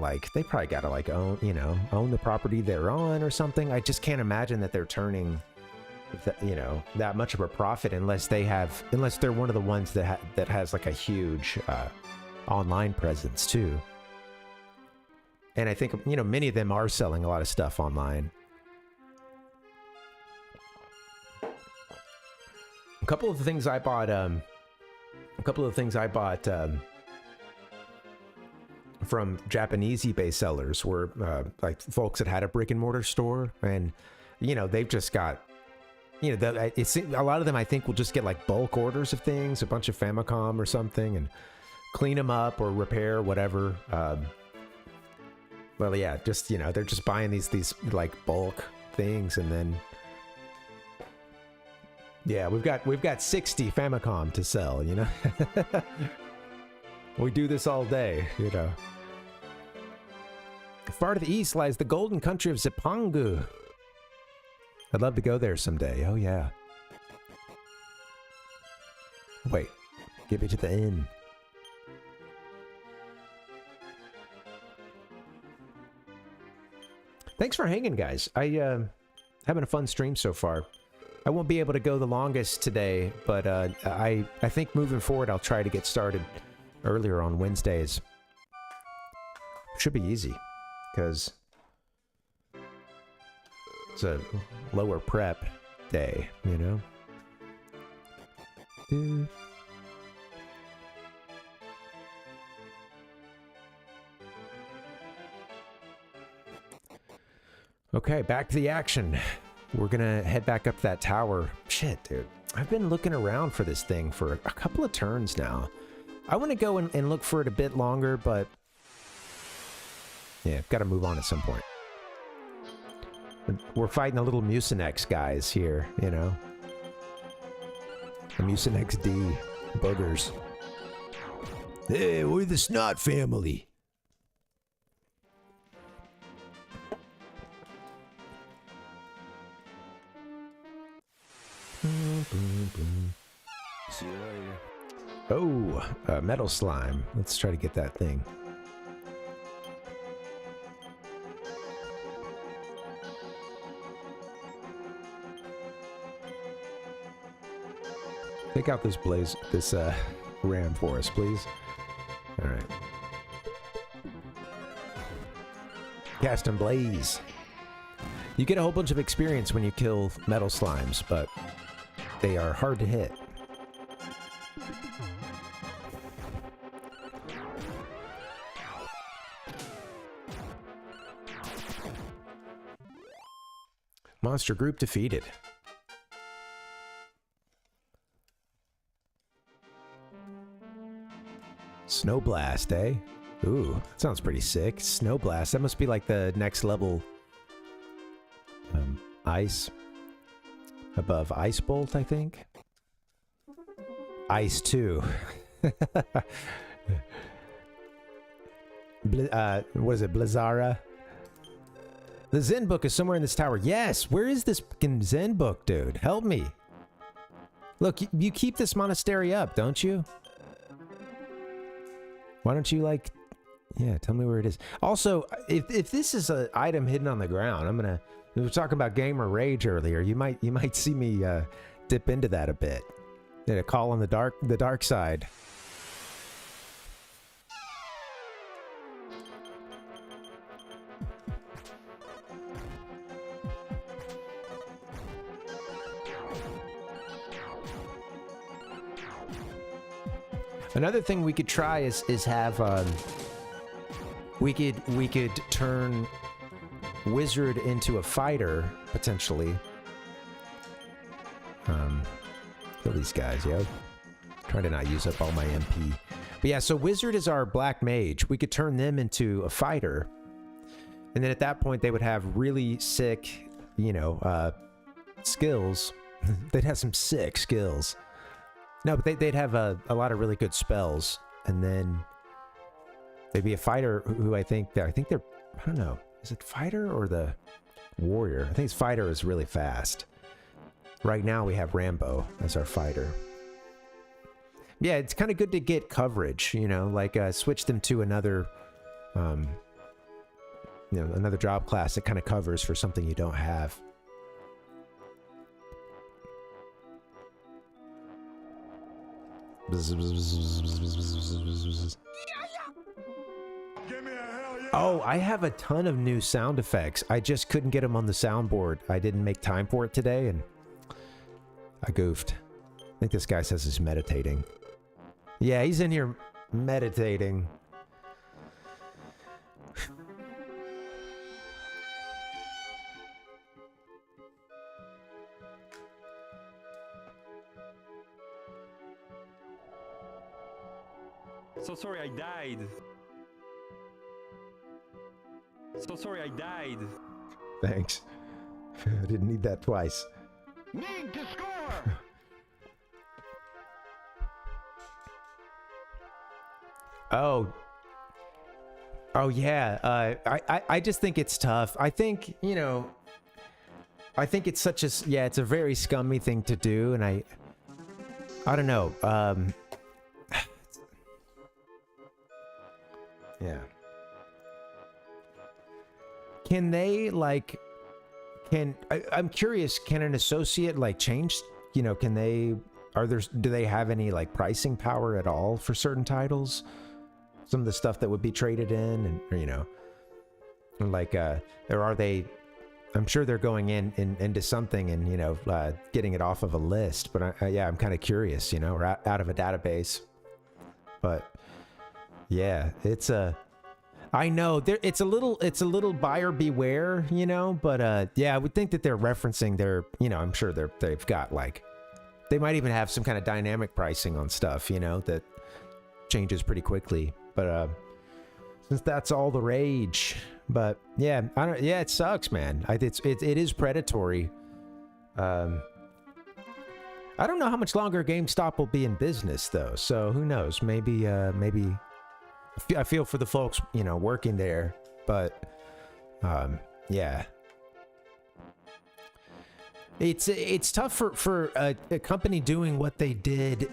own, you know, own the property they're on or something. I just can't imagine that they're turning, you know, that much of a profit unless they're one of the ones that has like a huge online presence too. And I think, you know, many of them are selling a lot of stuff online. A couple of the things I bought from Japanese eBay sellers were like folks that had a brick and mortar store, and you know, they've just got, you know, a lot of them I think will just get like bulk orders of things, a bunch of Famicom or something, and clean them up or repair whatever. Well, yeah, just, you know, they're just buying these like bulk things, and then yeah, we've got 60 Famicom to sell, you know. We do this all day, you know. Far to the east lies the golden country of Zipangu. I'd love to go there someday. Oh yeah. Wait, get me to the inn. Thanks for hanging, guys. Having a fun stream so far. I won't be able to go the longest today, but I think moving forward I'll try to get started earlier on Wednesdays. Should be easy, because it's a lower prep day, you know? Okay, back to the action. We're gonna head back up to that tower. Shit, dude. I've been looking around for this thing for a couple of turns now. I want to go and look for it a bit longer, but yeah, got to move on at some point. We're fighting the little Mucinex guys here, you know. The Mucinex D boogers. Hey, we're the Snot family. See you later. Oh, metal slime. Let's try to get that thing. Take out this ram for us, please. All right. Cast and blaze. You get a whole bunch of experience when you kill metal slimes, but they are hard to hit. Monster group defeated. Snow Blast, eh? Ooh, that sounds pretty sick. Snow Blast. That must be like the next level ice. Above Ice Bolt, I think. Ice 2. What is it? Blizzara? The Zen book is somewhere in this tower. Yes! Where is this fucking Zen book, dude? Help me. Look, you keep this monastery up, don't you? Why don't you, like... Yeah, tell me where it is. Also, if this is an item hidden on the ground, I'm gonna... We were talking about gamer rage earlier. You might see me dip into that a bit. Did a call on the dark side. Another thing we could try is have we could turn Wizard into a fighter potentially. Kill these guys, yo. Trying to not use up all my MP. But yeah, so Wizard is our black mage. We could turn them into a fighter. And then at that point, they would have really sick, you know, skills. They'd have some sick skills. No, but they'd have a lot of really good spells. And then they'd be a fighter who I think they're, I don't know. Is it fighter or the warrior? I think it's fighter is really fast. Right now we have Rambo as our fighter. Yeah, it's kind of good to get coverage, you know, like switch them to another, you know, another job class that kind of covers for something you don't have. Oh, I have a ton of new sound effects. I just couldn't get them on the soundboard. I didn't make time for it today, and I goofed. I think this guy says he's meditating. Yeah, he's in here meditating. So sorry I died. So sorry I died. Thanks. I didn't need that twice. Need to score! Oh yeah. I just think it's tough. I think, you know, I think it's such a, yeah, it's a very scummy thing to do, and I don't know. Yeah. Can they, like, I'm curious, can an associate, like, change, you know, can they, do they have any, like, pricing power at all for certain titles? Some of the stuff that would be traded in, and, or, you know, like, or are they, I'm sure they're going into something and, you know, getting it off of a list, but yeah, I'm kind of curious, you know, or out of a database. But yeah, it's I know it's a little buyer beware, you know, but yeah, I would think that they're referencing their, you know, I'm sure they've got, like, they might even have some kind of dynamic pricing on stuff, you know, that changes pretty quickly. But since that's all the rage, but yeah, yeah, it sucks, man. It is predatory. I don't know how much longer GameStop will be in business, though. So who knows? Maybe I feel for the folks, you know, working there, but yeah, it's tough for a company doing what they did,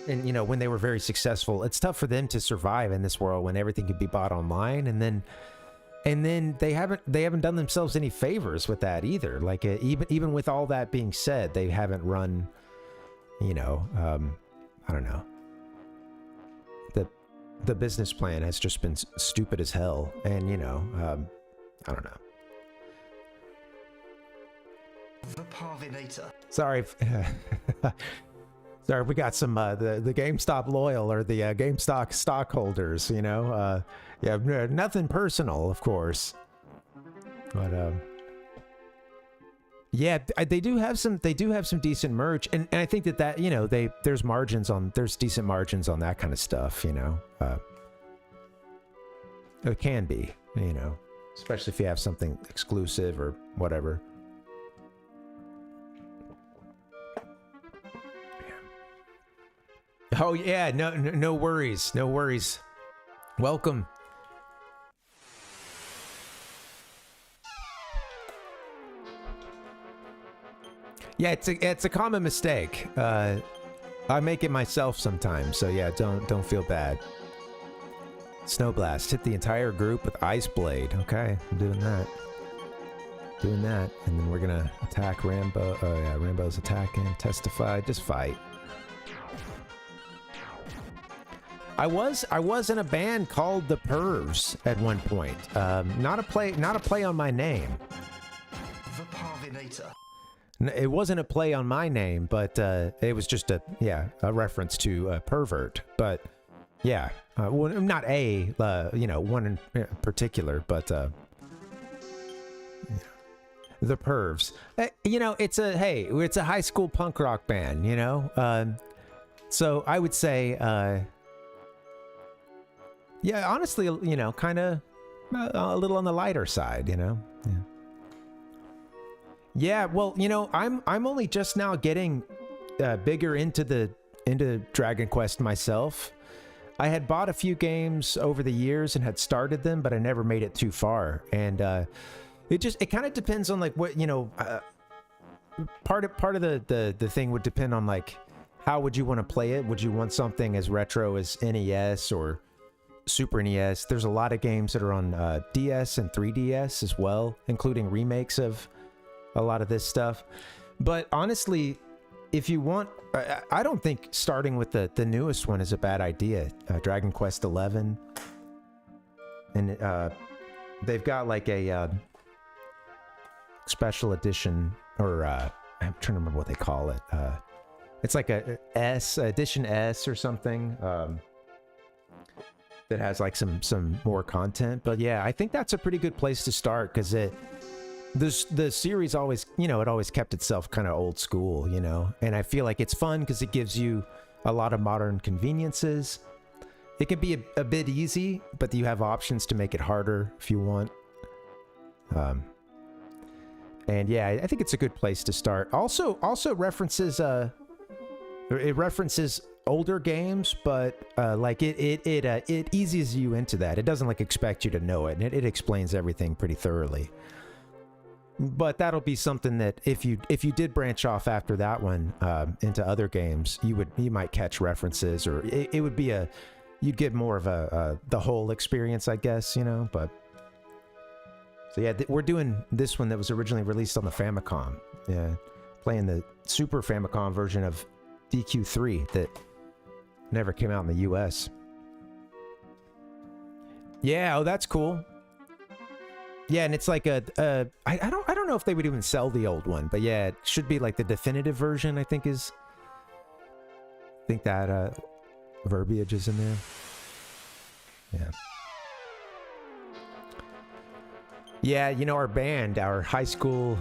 and, you know, when they were very successful. It's tough for them to survive in this world when everything could be bought online, and then they haven't done themselves any favors with that either. Like, even with all that being said, they haven't run, you know, I don't know. The business plan has just been stupid as hell, and, you know, I don't know. The Parvinator. Sorry, sorry, we got some the GameStop loyal, or the GameStop stockholders, you know. Yeah, nothing personal, of course, but yeah, they do have some decent merch, and I think that, you know, there's decent margins on that kind of stuff, you know. It can be, you know, especially if you have something exclusive or whatever. Yeah. Oh yeah, no worries, no worries. Welcome. Yeah, it's a common mistake. I make it myself sometimes, so yeah, don't feel bad. Snowblast, hit the entire group with Ice Blade. Okay, I'm doing that. And then we're gonna attack Rambo. Oh yeah, Rambo's attacking. Testify, just fight. I was in a band called the Pervs at one point. Not a play on my name. The Parvinator. It wasn't a play on my name, but it was just a reference to pervert. But Yeah. Well, not a, one in particular, but the Pervs. It's a high school punk rock band, so I would say, yeah, honestly, kind of a little on the lighter side, Yeah. Yeah, well, I'm only just now getting bigger into Dragon Quest myself. I had bought a few games over the years and had started them, but I never made it too far. And it kind of depends on like what, part of the thing would depend on like how would you want to play it? Would you want something as retro as NES or Super NES? There's a lot of games that are on DS and 3DS as well, including remakes of a lot of this stuff. But honestly, if you want, I don't think starting with the newest one is a bad idea. Dragon Quest 11, and they've got like a special edition, or I'm trying to remember what they call it. It's like a edition S or something that has like some more content. But yeah, I think that's a pretty good place to start because the series always, it always kept itself kind of old school, and I feel like it's fun because it gives you a lot of modern conveniences. It can be a bit easy, but you have options to make it harder if you want. And yeah, I think it's a good place to start. Also references, it references older games, but like it eases you into that. It doesn't like expect you to know it, and it explains everything pretty thoroughly. But that'll be something that if you did branch off after that one into other games, you might catch references, or it would be you'd get more of the whole experience, I guess, But so yeah, we're doing this one that was originally released on the Famicom. Yeah, playing the Super Famicom version of DQ3 that never came out in the US. Yeah, that's cool. Yeah, and it's like I don't know if they would even sell the old one, but yeah, it should be like the definitive version, I think that verbiage is in there. Yeah. Yeah, our band, our high school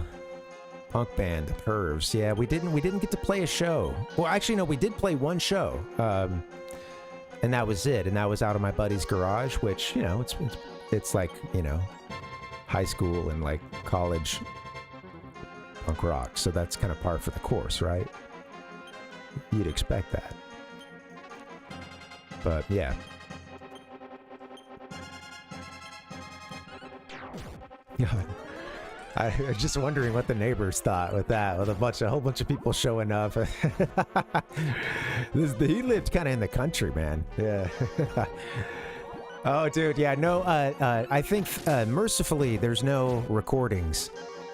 punk band, the Pervs. Yeah, we didn't get to play a show. Well, actually, no, we did play one show. And that was it. And that was out of my buddy's garage, which, it's like, high school and like college punk rock, so that's kind of par for the course, right? You'd expect that. But yeah. I was just wondering what the neighbors thought with that, with a whole bunch of people showing up. He lived kind of in the country, man. Yeah. Oh, dude, yeah, no, I think, mercifully, there's no recordings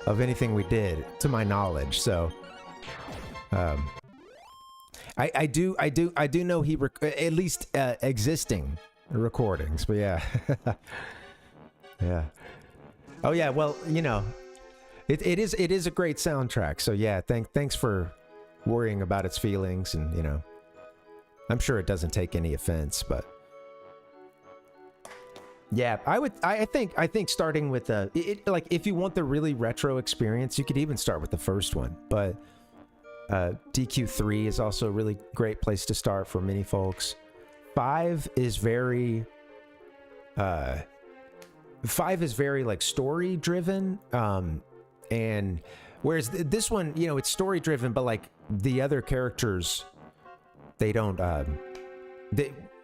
of anything we did, to my knowledge, so, I do know at least, existing recordings, but yeah. Yeah. Oh, yeah, well, it is a great soundtrack, so yeah, thanks for worrying about its feelings, and, I'm sure it doesn't take any offense, but... Yeah, I think starting with like if you want the really retro experience, you could even start with the first one. But DQ3 is also a really great place to start for many folks. 5 is very like story driven, and whereas this one, it's story driven, but like the other characters, they don't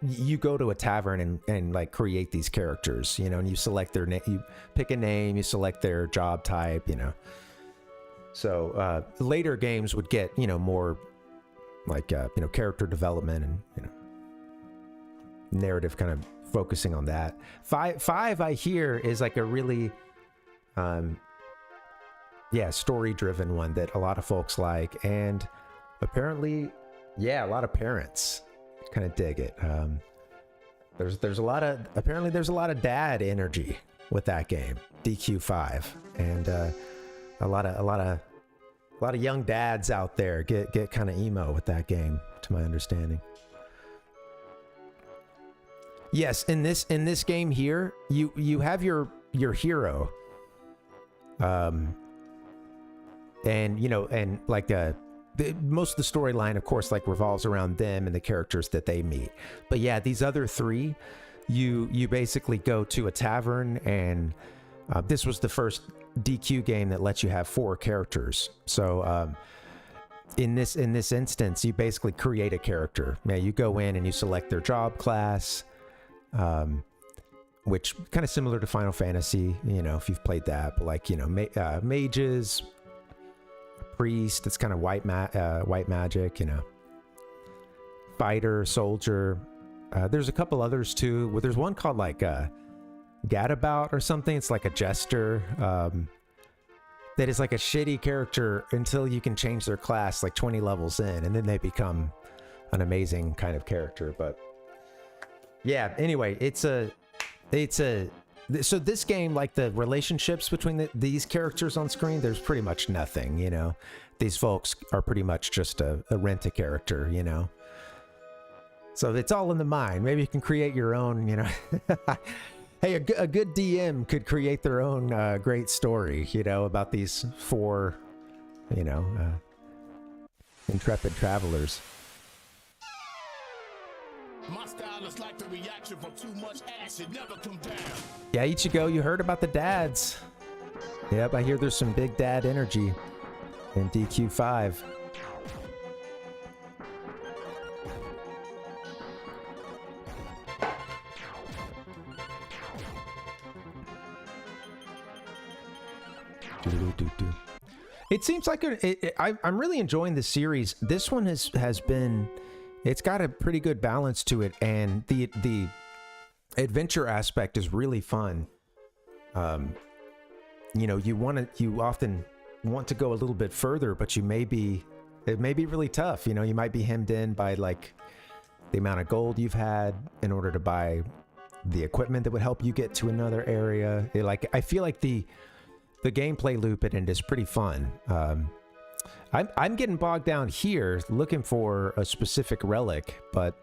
you go to a tavern and like create these characters, and you select their name, you pick a name, you select their job type, So later games would get, more like, character development and, narrative kind of focusing on that. 5 I hear is like a really, story driven one that a lot of folks like. And apparently, a lot of parents kind of dig it. There's a lot of dad energy with that game, DQ5, and a lot of young dads out there get kind of emo with that game, to my understanding. Yes, in this game here, you have your hero, and and like most of the storyline, of course, like revolves around them and the characters that they meet. But yeah, these other three, you basically go to a tavern, and this was the first DQ game that lets you have 4 characters. So in this instance, you basically create a character. Now you go in and you select their job class. Which kind of similar to Final Fantasy, if you've played that, but like, mages, priest, it's kind of white magic, fighter, soldier. There's a couple others too. Well, there's one called like Gadabout or something. It's like a jester that is like a shitty character until you can change their class like 20 levels in, and then they become an amazing kind of character. But yeah, anyway, so this game, like the relationships between these characters on screen, there's pretty much nothing, These folks are pretty much just a rent-a-character, So it's all in the mind. Maybe you can create your own, Hey, a good DM could create their own great story, about these 4, intrepid travelers. My style is like the reaction from too much acid, never come down. Yeah, Ichigo, you heard about the dads. Yep, I hear there's some big dad energy in DQ5. It seems like I'm really enjoying this series. This one has been, it's got a pretty good balance to it, and the adventure aspect is really fun. You often want to go a little bit further, but it may be really tough. You might be hemmed in by like the amount of gold you've had in order to buy the equipment that would help you get to another area. I feel like the gameplay loop in it is pretty fun. I'm getting bogged down here looking for a specific relic, but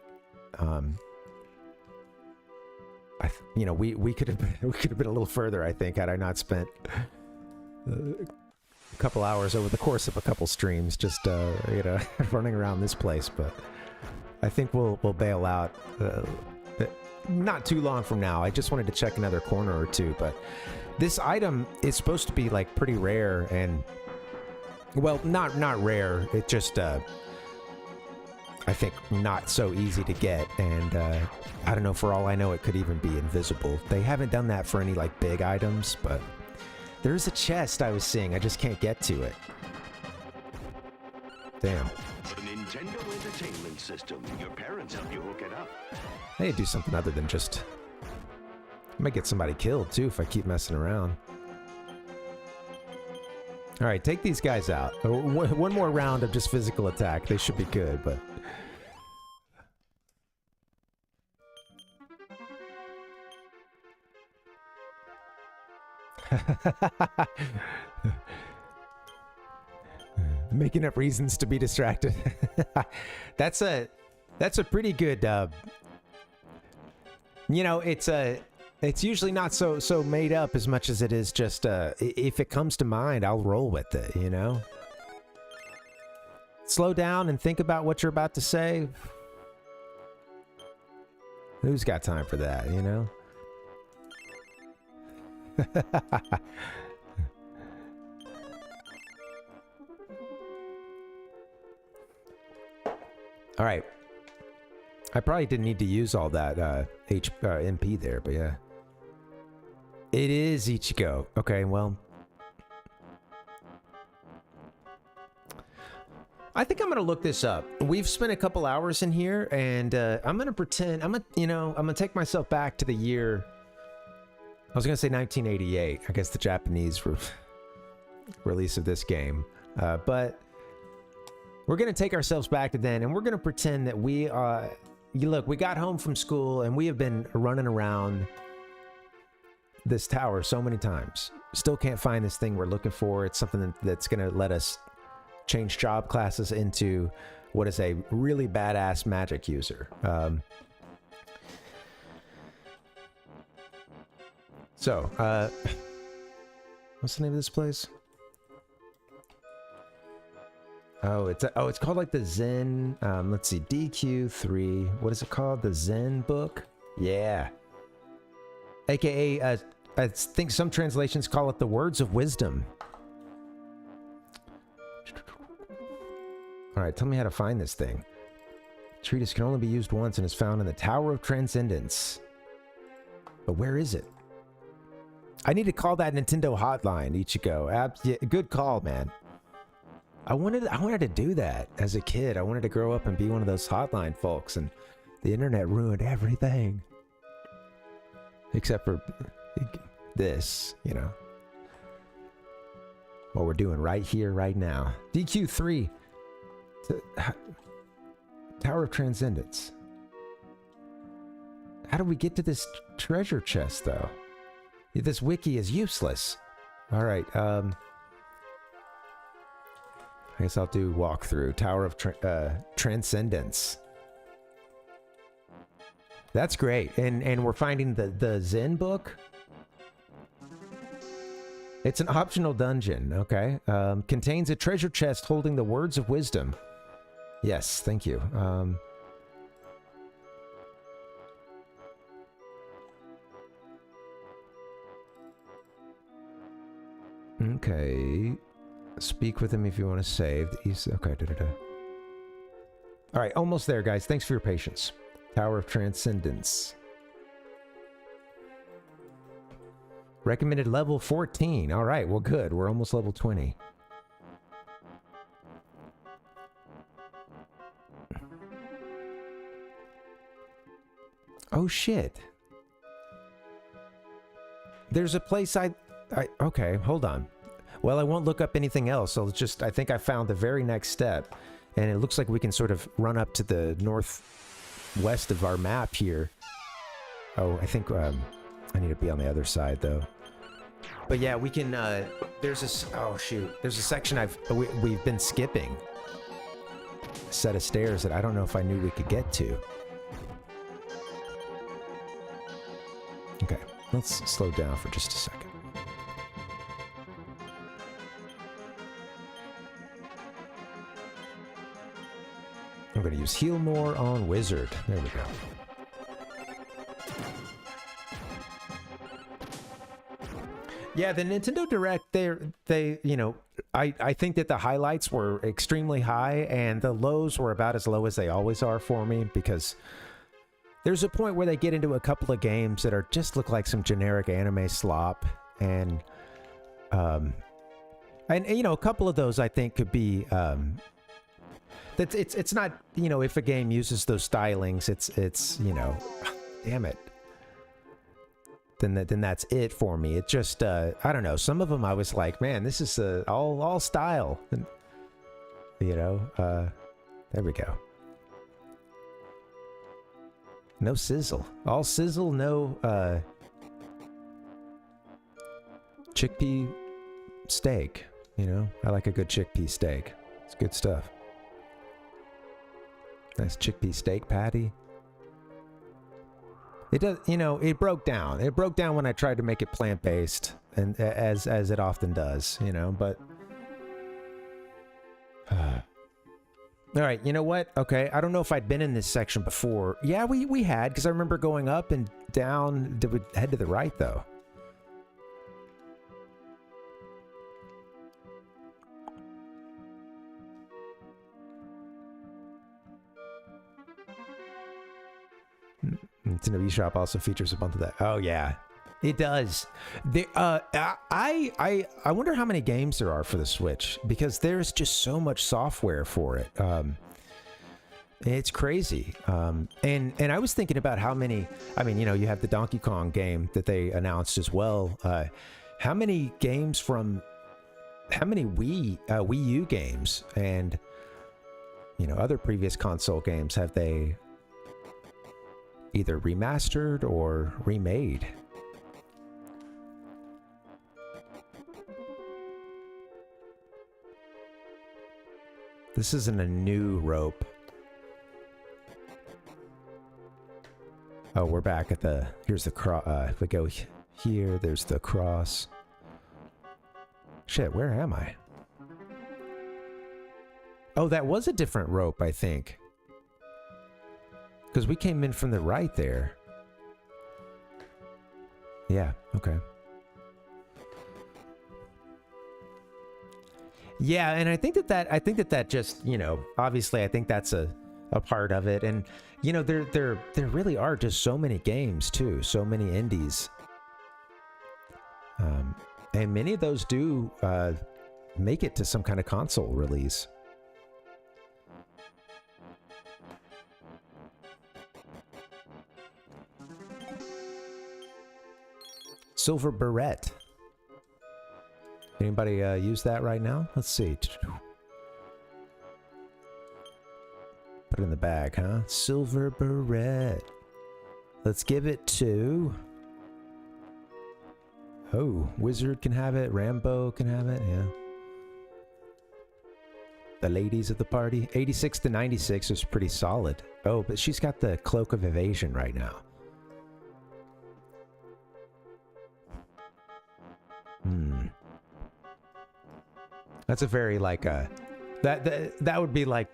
we could have been a little further, I think, had I not spent a couple hours over the course of a couple streams just running around this place. But I think we'll bail out not too long from now. I just wanted to check another corner or two, but this item is supposed to be like pretty rare, and well, not rare. It just I think not so easy to get, and I don't know, for all I know, it could even be invisible. They haven't done that for any like big items, but there's a chest I was seeing. I just can't get to it. Damn. The Nintendo Entertainment System. Your parents help you hook it up. I need to do something other than just... I might get somebody killed too if I keep messing around. All right, take these guys out. One more round of just physical attack. They should be good, but... Making up reasons to be distracted. That's a pretty good it's usually not so made up as much as it is just if it comes to mind, I'll roll with it, Slow down and think about what you're about to say. Who's got time for that, All right. I probably didn't need to use all that MP there, but yeah. It is Ichigo. Okay, well. I think I'm going to look this up. We've spent a couple hours in here, and I'm going to pretend, I'm going to take myself back to the year, I was going to say 1988, I guess the Japanese release of this game. But we're going to take ourselves back to then, and we're going to pretend that we look, we got home from school, and we have been running around this tower so many times. Still can't find this thing we're looking for. It's something that's going to let us change job classes into what is a really badass magic user. So, what's the name of this place? Oh, it's called like the Zen. Let's see, DQ3. What is it called? The Zen book. Yeah. AKA, I think some translations call it the Words of Wisdom. All right, tell me how to find this thing. Treatise can only be used once and is found in the Tower of Transcendence. But where is it? I need to call that Nintendo hotline, Ichigo. Yeah, good call, man. I wanted to do that as a kid. I wanted to grow up and be one of those hotline folks, and the internet ruined everything. Except for this, you know. What we're doing right here, right now. DQ3. Tower of Transcendence. How do we get to this treasure chest, though? This wiki is useless. All right, I guess I'll do walkthrough. Tower of Transcendence. That's great. And we're finding the Zen book. It's an optional dungeon, okay. Contains a treasure chest holding the Words of Wisdom. Yes, thank you. Okay. Speak with him if you want to save. Okay, All right, almost there, guys. Thanks for your patience. Tower of Transcendence. Recommended level 14. All right, well, good. We're almost level 20. Oh, shit. There's a place okay, hold on. Well, I won't look up anything else. I think I found the very next step. And it looks like we can sort of run up to the northwest of our map here. Oh, I think I need to be on the other side, though. But yeah, we can, there's this, oh shoot. There's a section we've been skipping. A set of stairs that I don't know if I knew we could get to. Okay, let's slow down for just a second. I'm going to use Heal More on Wizard. There we go. Yeah, the Nintendo Direct, they you know, I think that the highlights were extremely high and the lows were about as low as they always are for me, because there's a point where they get into a couple of games that are just look like some generic anime slop, and you know, a couple of those I think could be it's not, you know, if a game uses those stylings, it's you know, damn it, then that's it for me. It just I don't know, some of them I was like, man, this is all style, and, you know, there we go. No sizzle. All sizzle, no chickpea steak. You know, I like a good chickpea steak. It's good stuff. Nice chickpea steak patty. It does, you know, it broke down. It broke down when I tried to make it plant-based, and as it often does, you know, but all right, you know what? Okay, I don't know if I'd been in this section before. Yeah, we had, because I remember going up and down. Did we head to the right, though? Nintendo eShop also features a bunch of that. Oh, yeah. It does. I wonder how many games there are for the Switch, because there's just so much software for it. It's crazy. And I was thinking about how many. I mean, you know, you have the Donkey Kong game that they announced as well. How many games from? How many Wii U games and, you know, other previous console games have they either remastered or remade? This isn't a new rope. Oh, we're back at the, here's the we go here. There's the cross. Shit, where am I? Oh, that was a different rope, I think. Because we came in from the right there. Yeah, okay. Yeah, and I think that just, you know, obviously I think that's a part of it. And, you know, there really are just so many games too, so many indies. And many of those do make it to some kind of console release. Silver Beret. Anybody use that right now? Let's see. Put it in the bag, huh? Silver Beret. Let's give it to... Oh, Wizard can have it. Rambo can have it, yeah. The ladies of the party. 86 to 96 is pretty solid. Oh, but she's got the Cloak of Evasion right now. That's a very, like, that would be like,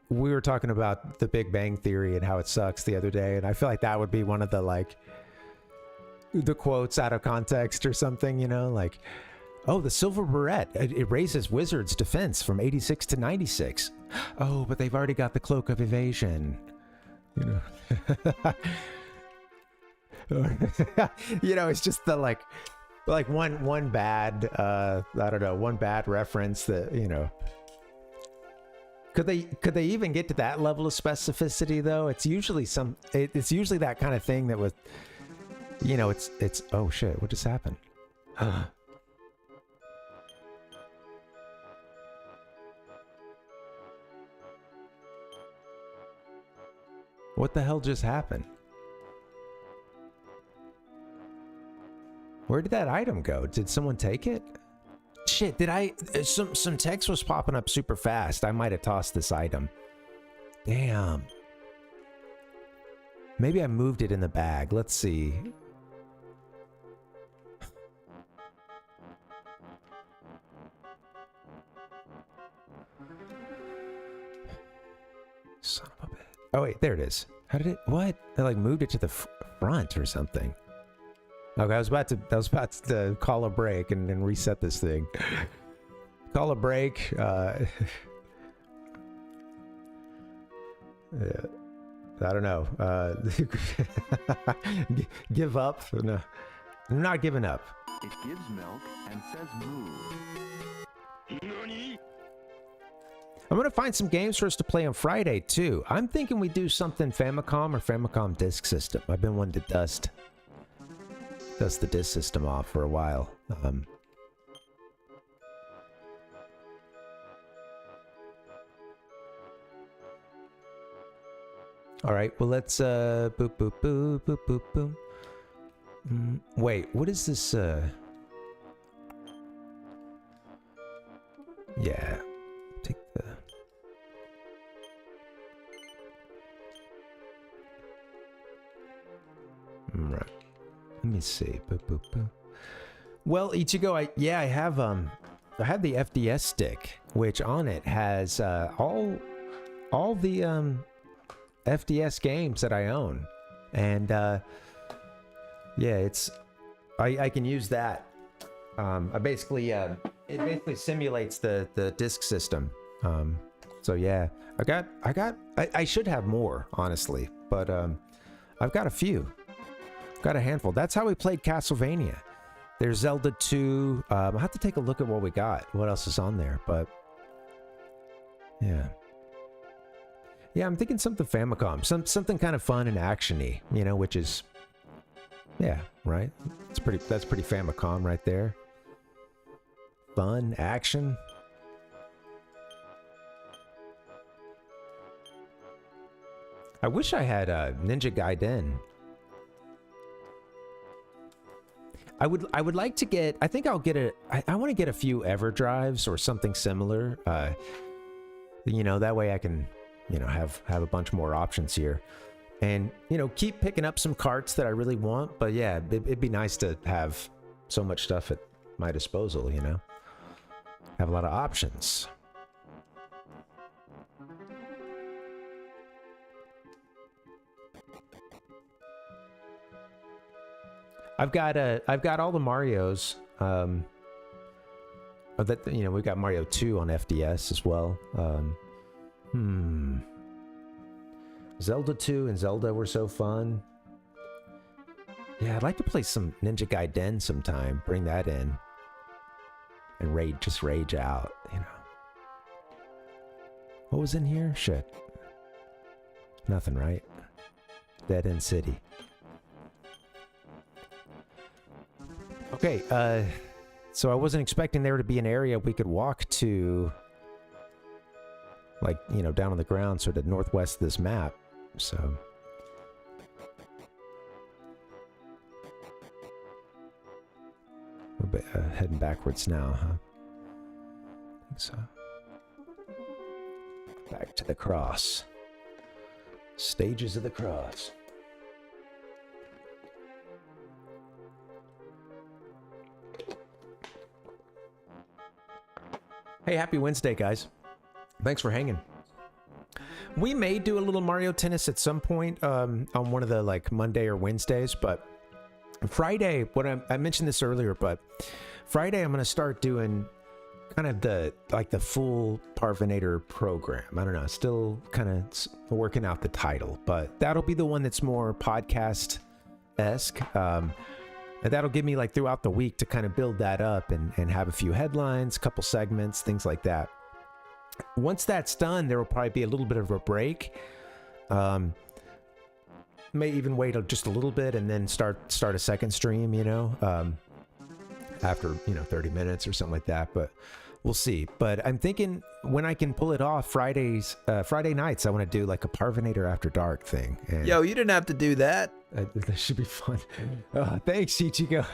we were talking about the Big Bang Theory and how it sucks the other day, and I feel like that would be one of the, like, the quotes out of context or something, you know, like, oh, the Silver Beret, it raises Wizard's defense from 86 to 96. Oh, but they've already got the Cloak of Evasion, you know. You know, it's just the, like one bad, I don't know, one bad reference that, you know. Could they even get to that level of specificity though? It's usually it's usually that kind of thing that was, you know, it's oh shit, what just happened? What the hell just happened? Where did that item go? Did someone take it? Shit, did I... Some text was popping up super fast. I might have tossed this item. Damn. Maybe I moved it in the bag. Let's see. Son of a bitch. Oh wait, there it is. How did it... What? I like moved it to the front or something. Okay, I was about to call a break and reset this thing. Call a break. Yeah, I don't know. Give up? No, I'm not giving up. It gives milk and says moo. I'm gonna find some games for us to play on Friday too. I'm thinking we do something Famicom or Famicom Disk System. I've been wanting to dust the disk system off for a while. All right, well let's boop boop boop boop boop boom. Wait, what is this? Yeah, take the. Right. Let me see. Boop, boop, boop. Well, Ichigo, I have the FDS stick, which on it has all the FDS games that I own, and yeah, it's I can use that. I basically it basically simulates the disk system. So yeah, I should have more, honestly, but I've got a few. Got a handful. That's how we played Castlevania. There's Zelda 2. I'll have to take a look at what we got. What else is on there? But yeah. Yeah, I'm thinking something Famicom. Something kind of fun and action-y, you know, which is... Yeah, right? That's pretty Famicom right there. Fun, action. I wish I had Ninja Gaiden. I would like to get, I think I'll get I want to get a few EverDrives or something similar. You know, that way I can, you know, have a bunch more options here. And, you know, keep picking up some carts that I really want. But yeah, it'd be nice to have so much stuff at my disposal, you know? Have a lot of options. I've got all the Marios. That, you know, we've got Mario 2 on FDS as well. Zelda 2 and Zelda were so fun. Yeah, I'd like to play some Ninja Gaiden sometime. Bring that in. And rage out, you know. What was in here? Shit. Nothing, right? Dead End City. Okay, so I wasn't expecting there to be an area we could walk to, like, you know, down on the ground, sort of northwest of this map, so. We're heading backwards now, huh? I think so. Back to the cross. Stages of the cross. Hey, happy Wednesday, guys. Thanks for hanging. We may do a little Mario Tennis at some point on one of the, like, Monday or Wednesdays, but Friday, I mentioned this earlier, but Friday I'm going to start doing kind of the full Parvinator program. I don't know, still kind of working out the title, but that'll be the one that's more podcast-esque. And that'll give me, like, throughout the week to kind of build that up and have a few headlines, a couple segments, things like that. Once that's done, there will probably be a little bit of a break. May even wait just a little bit and then start a second stream, you know, after, you know, 30 minutes or something like that. But we'll see. But I'm thinking when I can pull it off, Friday nights, I want to do like a Parvinator After Dark thing. And yo, you didn't have to do that. That should be fun. Oh, thanks, Ichigo.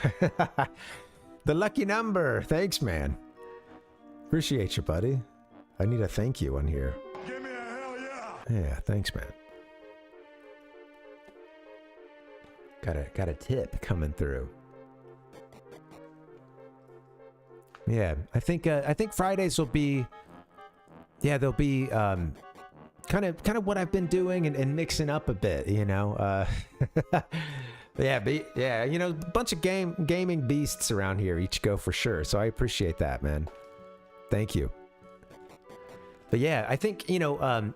The lucky number. Thanks, man. Appreciate you, buddy. I need a thank you on here. Give me a hell yeah! Yeah, thanks, man. Got a tip coming through. Yeah, I think Fridays will be. Yeah, they'll be kind of what I've been doing and mixing up a bit, you know. Yeah, you know, a bunch of gaming beasts around here, Ichigo, for sure. So I appreciate that, man. Thank you. But yeah, I think, you know,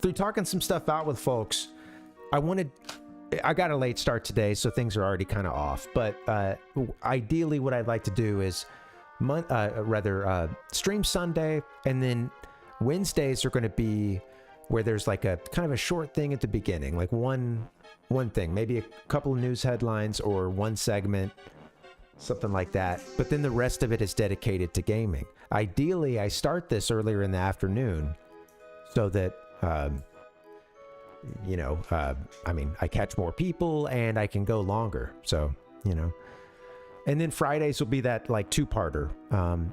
through talking some stuff out with folks, I got a late start today, so things are already kind of off. But ideally, what I'd like to do is stream Sunday, and then Wednesdays are going to be where there's like a kind of a short thing at the beginning, like one thing, maybe a couple of news headlines or one segment, something like that. But then the rest of it is dedicated to gaming. Ideally, I start this earlier in the afternoon so that, you know, I mean, I catch more people and I can go longer. So, you know, and then Fridays will be that like two-parter. And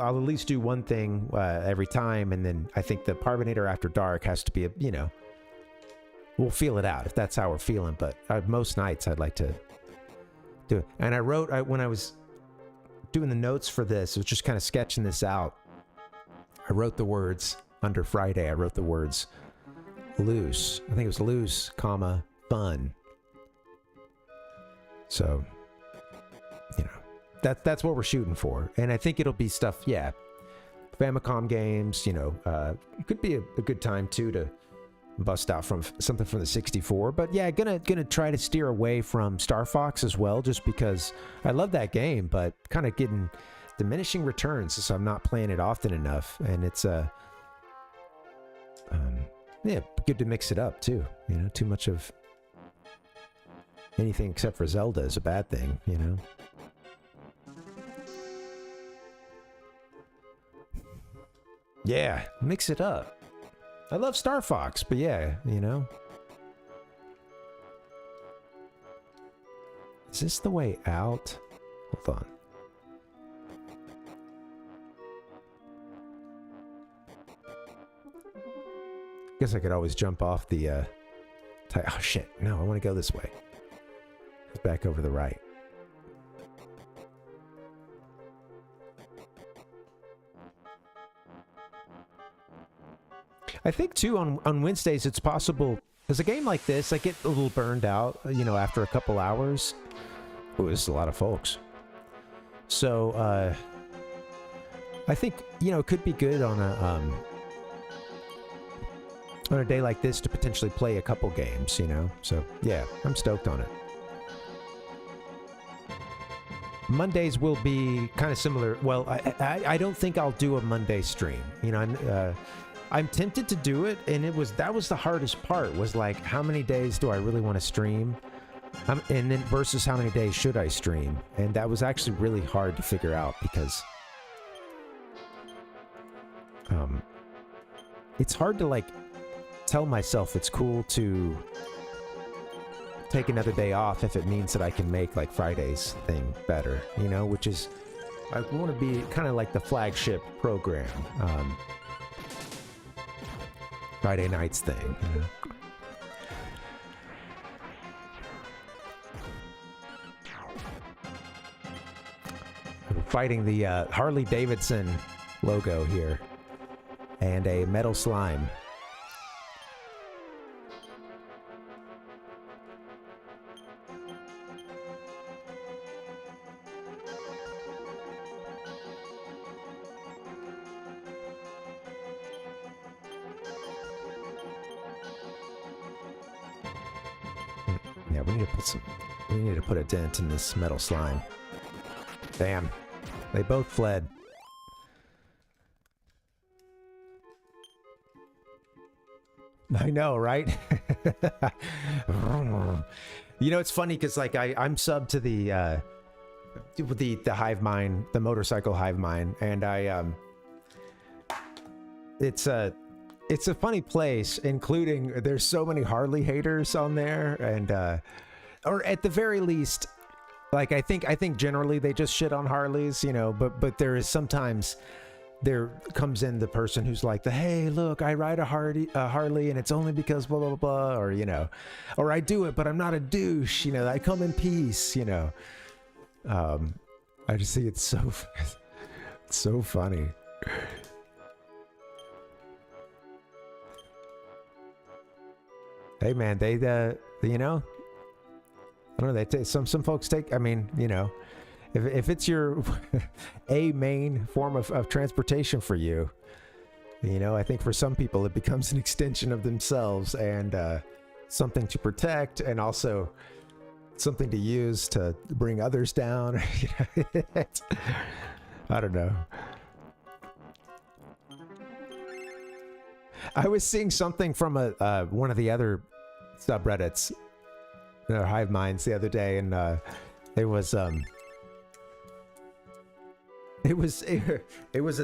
I'll at least do one thing every time. And then I think the Parvinator After Dark has to be, you know, we'll feel it out if that's how we're feeling. But most nights I'd like to do it. And when I was doing the notes for this, I was just kind of sketching this out. I wrote the words under Friday. I wrote the words loose. I think it was loose, comma, fun. So, you know, that's what we're shooting for. And I think it'll be stuff, yeah, Famicom games, you know, could be a good time too to bust out from something from the 64. But yeah, gonna try to steer away from Star Fox as well, just because I love that game, but kind of getting diminishing returns, so I'm not playing it often enough. And it's yeah, good to mix it up too. You know, too much of anything except for Zelda is a bad thing, you know. Yeah, mix it up. I love Star Fox, but yeah, you know. Is this the way out? Hold on. Guess I could always jump off the Oh shit! No, I want to go this way. It's back over the right. I think too on Wednesdays it's possible because a game like this I get a little burned out, you know, after a couple hours. Oh, this is a lot of folks. So I think, you know, it could be good on a day like this to potentially play a couple games, you know. So yeah, I'm stoked on it. Mondays will be kind of similar. Well, I don't think I'll do a Monday stream. You know, I'm tempted to do it, and that was the hardest part. Was like, how many days do I really want to stream, and then versus how many days should I stream, and that was actually really hard to figure out because it's hard to like tell myself it's cool to take another day off if it means that I can make like Friday's thing better, you know, which is I want to be kind of like the flagship program. Friday night's thing, you know? We're fighting the Harley Davidson logo here and a metal slime. Yeah, we need to put a dent in this metal slime. Damn. They both fled. I know, right? You know, it's funny because like I'm subbed to the Hive Mind, the motorcycle Hive Mind, and it's a funny place, including there's so many Harley haters on there, and or at the very least, like I think generally they just shit on Harleys, you know, but there is sometimes there comes in the person who's like hey, look, I ride a Harley and it's only because blah blah blah, or you know, or I do it but I'm not a douche, you know, I come in peace, you know. I just see it's so funny. Hey man, they you know, I don't know, they some folks take, I mean, you know, if it's your a main form of transportation for you, you know, I think for some people it becomes an extension of themselves and something to protect and also something to use to bring others down. I don't know. I was seeing something from one of the other subreddits, Hive Minds, the other day, and it was a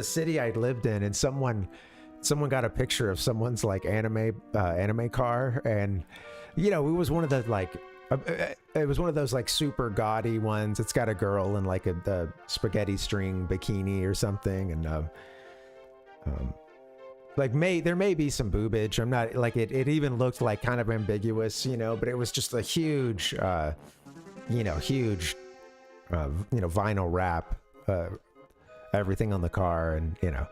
city I'd lived in, and someone got a picture of someone's like anime car, and you know, it was one of the like it was one of those like super gaudy ones. It's got a girl in like a spaghetti string bikini or something, and like there may be some boobage. I'm not like it even looked like kind of ambiguous, you know, but it was just a huge vinyl wrap, everything on the car, and you know,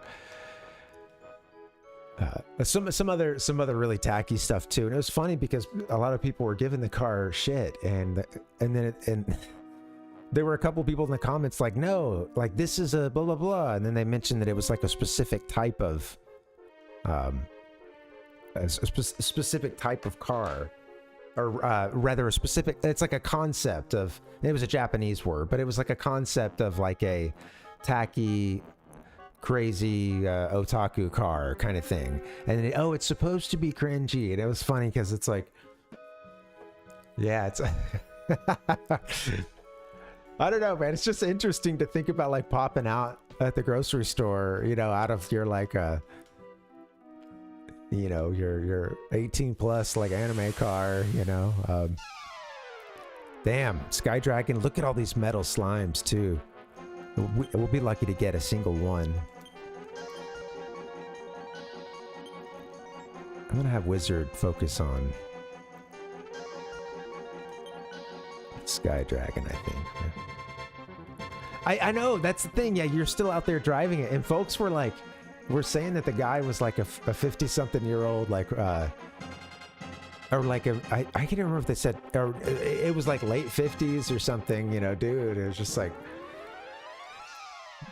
some other really tacky stuff too. And it was funny because a lot of people were giving the car shit, and there were a couple people in the comments like, no, like this is a blah blah blah, and then they mentioned that it was like a specific type of specific type of car, or rather it's like a concept of, it was a Japanese word, but it was like a concept of like a tacky, crazy otaku car kind of thing, and it's supposed to be cringy, and it was funny because it's like, yeah, it's I don't know, man, it's just interesting to think about like popping out at the grocery store, you know, out of your like you know, your 18 plus like anime car, you know. Damn, Sky Dragon, look at all these metal slimes too. We'll be lucky to get a single one. I'm gonna have Wizard focus on Sky Dragon, I think. I know, that's the thing. Yeah, you're still out there driving it. And folks were saying that the guy was like a 50-something-year-old, like, or like I can't remember if they said, or it was like late 50s or something, you know, dude. It was just like,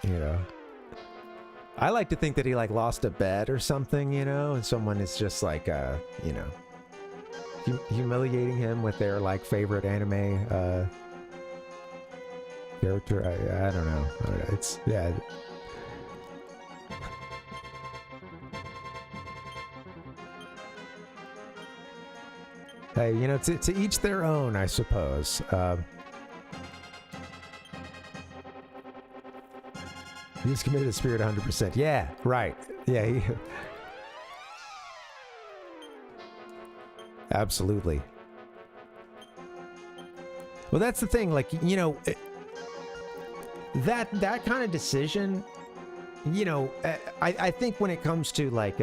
you know. I like to think that he like lost a bet or something, you know, and someone is just like, you know, humiliating him with their like favorite anime character. I don't know. It's, yeah. Hey, you know, to each their own, I suppose. He's committed to spirit 100%. Yeah, right. Yeah, absolutely. Well, that's the thing. Like, you know, that kind of decision, you know, I think when it comes to like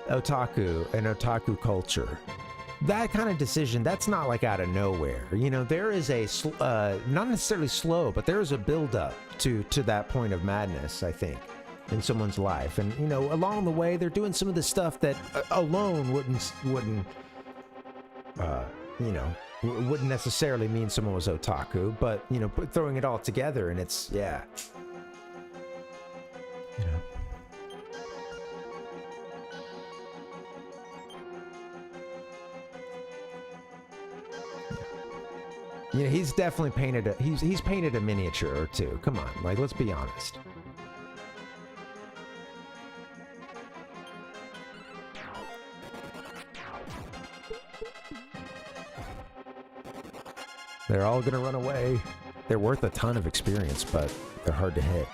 otaku and otaku culture, that kind of decision, that's not like out of nowhere. You know, there is a not necessarily slow, but there is a build-up to that point of madness, I think, in someone's life. And you know, along the way, they're doing some of the stuff that alone wouldn't you know, wouldn't necessarily mean someone was otaku. But you know, throwing it all together, and it's, yeah, you know. You know, he's definitely painted he's painted a miniature or two. Come on, like, let's be honest. They're all gonna run away. They're worth a ton of experience, but they're hard to hit,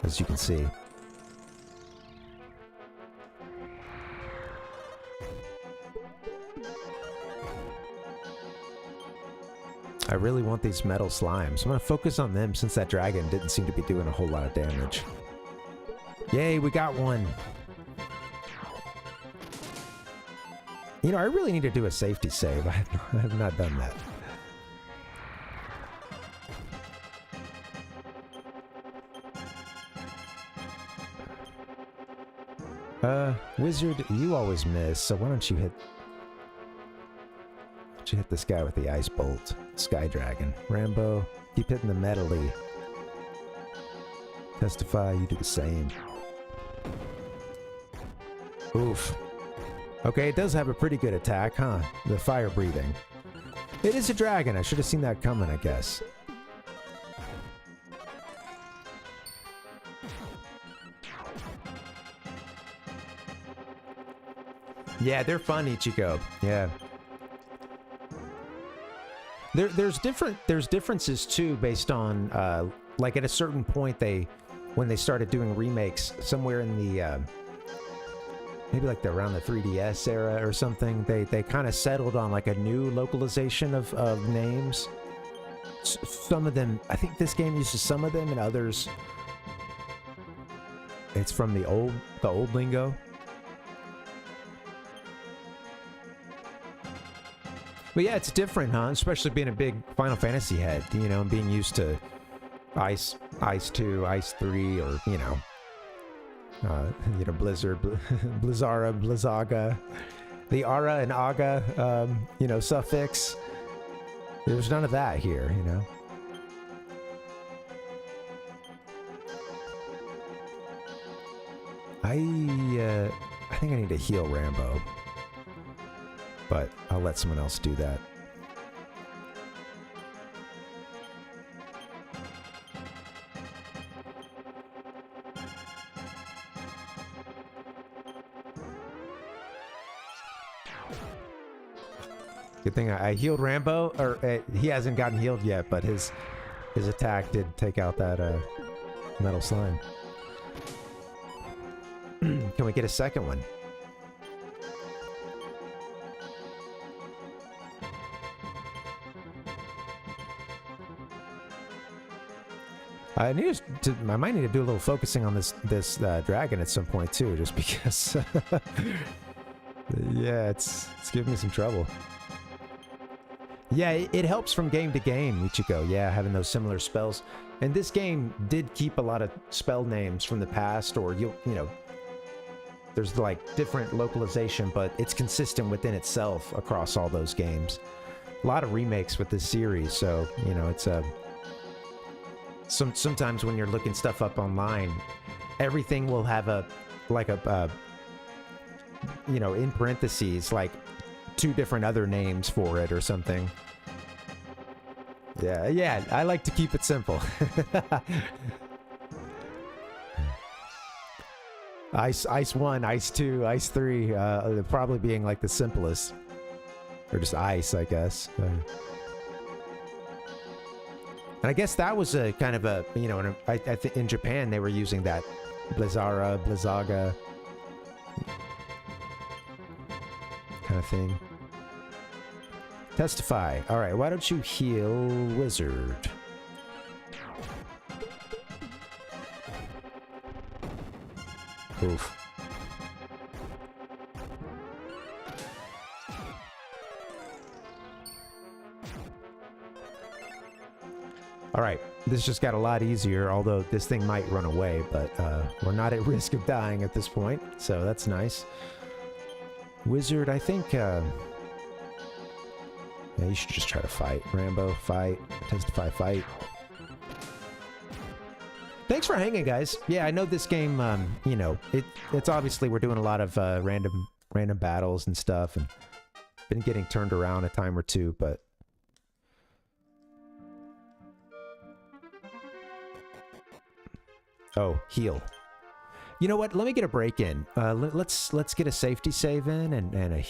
as you can see. I really want these metal slimes. I'm gonna focus on them since that dragon didn't seem to be doing a whole lot of damage. Yay, we got one. You know, I really need to do a safety save. I have not done that. Wizard, you always miss, so why don't you hit this guy with the ice bolt. Sky Dragon. Rambo, keep hitting the metally. Testify, you do the same. Oof. Okay, it does have a pretty good attack, huh? The fire breathing. It is a dragon. I should have seen that coming, I guess. Yeah, they're fun, Ichigo. Yeah. There's differences too based on like at a certain point when they started doing remakes somewhere in the maybe like around the 3DS era or something, they kind of settled on like a new localization of names. Some of them, I think this game uses some of them, and others it's from the old lingo. But yeah, it's different, huh? Especially being a big Final Fantasy head, you know, and being used to Ice 2, Ice 3, or, you know, Blizzard, Blizzara, Blizzaga, the Ara and Aga, you know, suffix. There's none of that here, you know. I think I need to heal Rambo. But I'll let someone else do that. Good thing I healed Rambo, or he hasn't gotten healed yet, but his attack did take out that metal slime. Can we get a second one? I might need to do a little focusing on this dragon at some point too, just because. Yeah, it's giving me some trouble. Yeah, it helps from game to game, Ichigo. Yeah, having those similar spells. And this game did keep a lot of spell names from the past, or you know, there's like different localization, but it's consistent within itself across all those games. A lot of remakes with this series, so you know, it's a sometimes when you're looking stuff up online, everything will have a you know, in parentheses, like 2 different other names for it or something. Yeah, I like to keep it simple. Ice 1, Ice 2, Ice 3, probably being like the simplest. Or just ice, I guess. And I guess that was a kind of a, you know, I think in Japan they were using that Blizzara, Blizzaga kind of thing. Testify. All right, why don't you heal Wizard? Oof. All right, this just got a lot easier, although this thing might run away, but we're not at risk of dying at this point, so that's nice. Wizard, I think, yeah, you should just try to fight. Rambo, fight. Testify, fight. Thanks for hanging, guys. Yeah, I know this game, you know, it's obviously we're doing a lot of random battles and stuff, and been getting turned around a time or two, but oh, heal. You know what? Let me get a break in. Let's get a safety save in and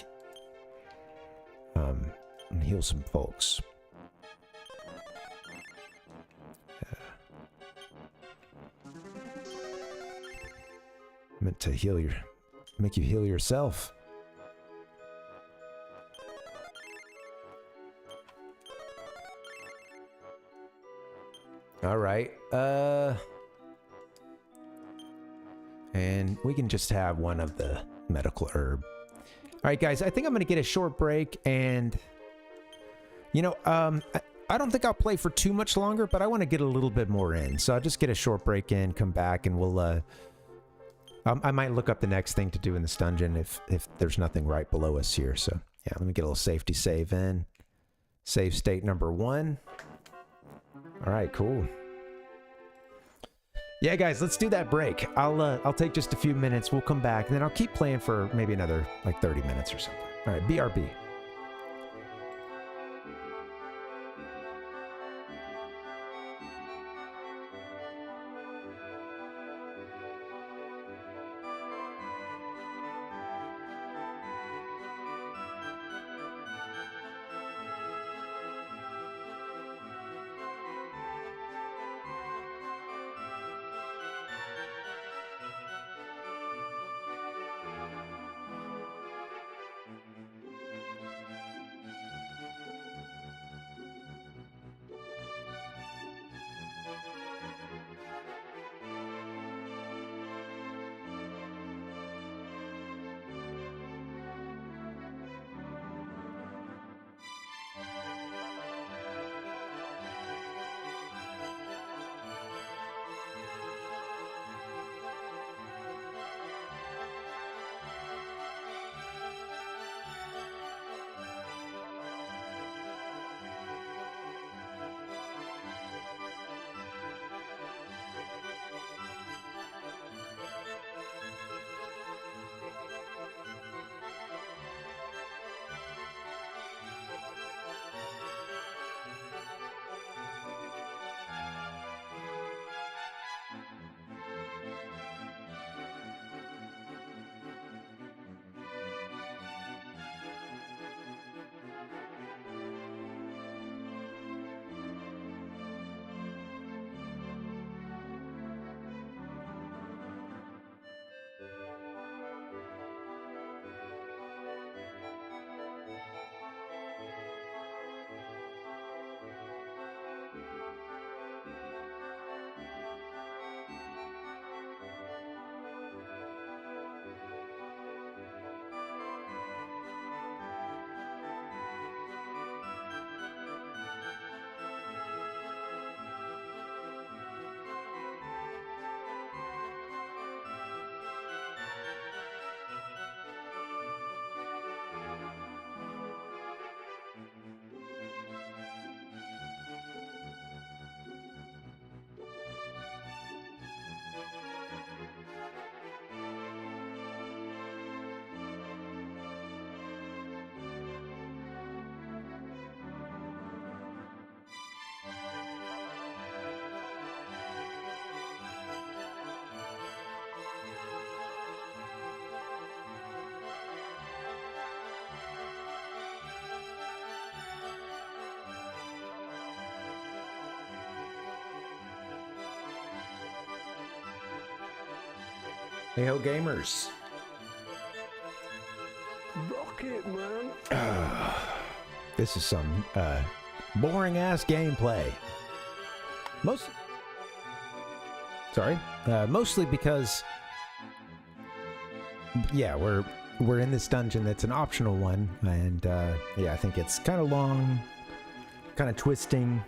heal some folks. Meant to heal make you heal yourself. All right. And we can just have one of the medical herb. All right, guys, I think I'm going to get a short break, and you know, I don't think I'll play for too much longer, but I want to get a little bit more in. So I'll just get a short break in, come back, and we'll I might look up the next thing to do in this dungeon if there's nothing right below us here. So yeah, let me get a little safety save in. Save state number 1. All right, cool. Yeah, guys, let's do that break. I'll take just a few minutes. We'll come back, and then I'll keep playing for maybe another like 30 minutes or something. All right, BRB. Hey ho, gamers. Rocket, man. This is some boring ass gameplay. Mostly because, yeah, we're in this dungeon that's an optional one, and yeah, I think it's kind of long, kind of twisting.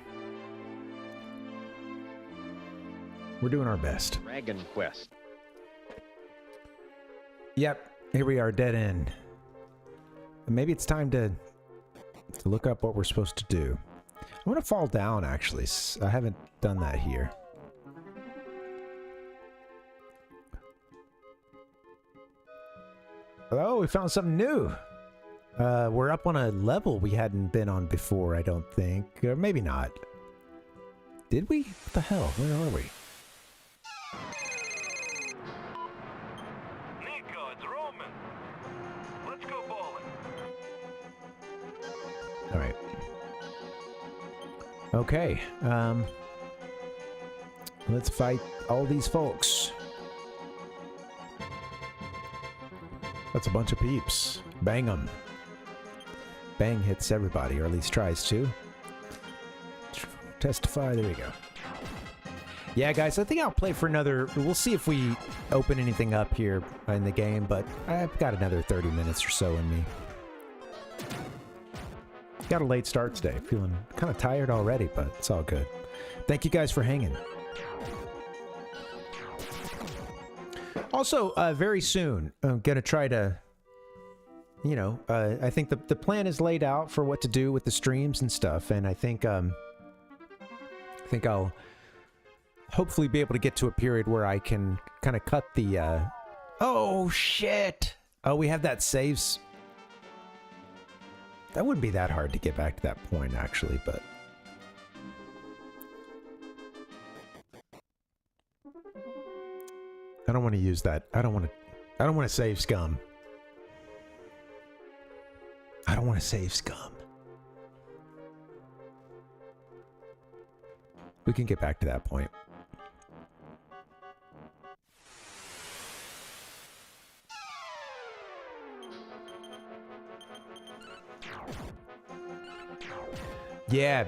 We're doing our best. Dragonquest. Yep, here we are, dead end. Maybe it's time to look up what we're supposed to do. I want to fall down, actually. I haven't done that here. Oh, we found something new. We're up on a level we hadn't been on before, I don't think. Or maybe not. Did we? What the hell? Where are we? Nico, it's Roman. Let's go bowling. All right. Okay. Let's fight all these folks. That's a bunch of peeps. Bang them. Bang hits everybody, or at least tries to. Testify. There we go. Yeah, guys, I think I'll play for another... We'll see if we open anything up here in the game, but I've got another 30 minutes or so in me. Got a late start today. Feeling kind of tired already, but it's all good. Thank you guys for hanging. Also, very soon, I'm going to try to, you know, I think the plan is laid out for what to do with the streams and stuff, and I think I'll hopefully be able to get to a period where I can kind of cut the, oh, shit! Oh, we have that saves. That wouldn't be that hard to get back to that point, actually, but... I don't want to use that. I don't want to save scum. I don't want to save scum. We can get back to that point. Yeah.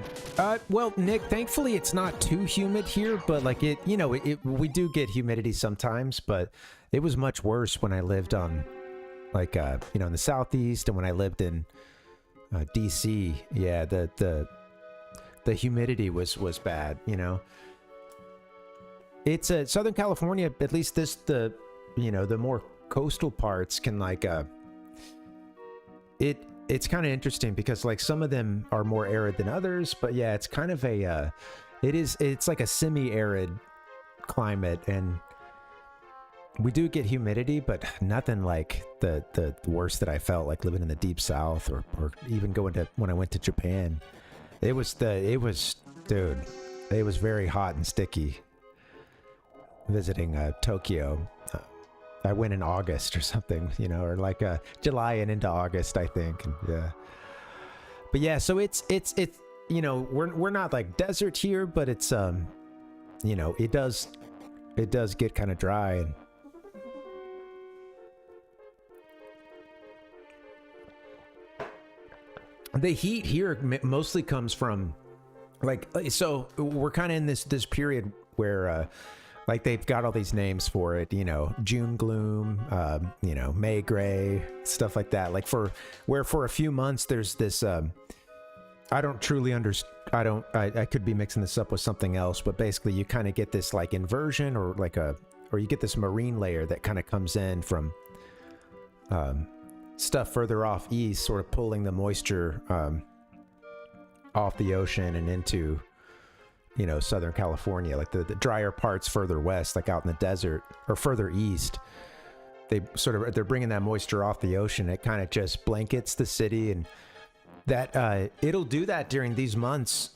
Well, Nick, thankfully it's not too humid here, but like it, you know, we do get humidity sometimes, but it was much worse when I lived on, like, you know, in the southeast, and when I lived in DC. Yeah, the humidity was bad, you know. It's Southern California, at least you know, the more coastal parts can like It's kind of interesting because like some of them are more arid than others, but yeah, it's kind of a it's like a semi-arid climate, and we do get humidity, but nothing like the worst that I felt like living in the deep south, or even going to when I went to Japan. It was dude, it was very hot and sticky visiting Tokyo. I went in August or something, you know, or like July and into August, I think. And yeah, but yeah, so it's you know, we're not like desert here, but it's you know, it does get kind of dry, and the heat here mostly comes from like, so we're kind of in this period where like they've got all these names for it, you know, June gloom, you know, May gray, stuff like that. Like for a few months there's this I don't truly understand. I could be mixing this up with something else, but basically you kind of get this like inversion, or like or you get this marine layer that kind of comes in from stuff further off east, sort of pulling the moisture off the ocean and into, you know, Southern California, like the drier parts further west, like out in the desert, or further east. They're bringing that moisture off the ocean. It kind of just blankets the city, and that it'll do that during these months,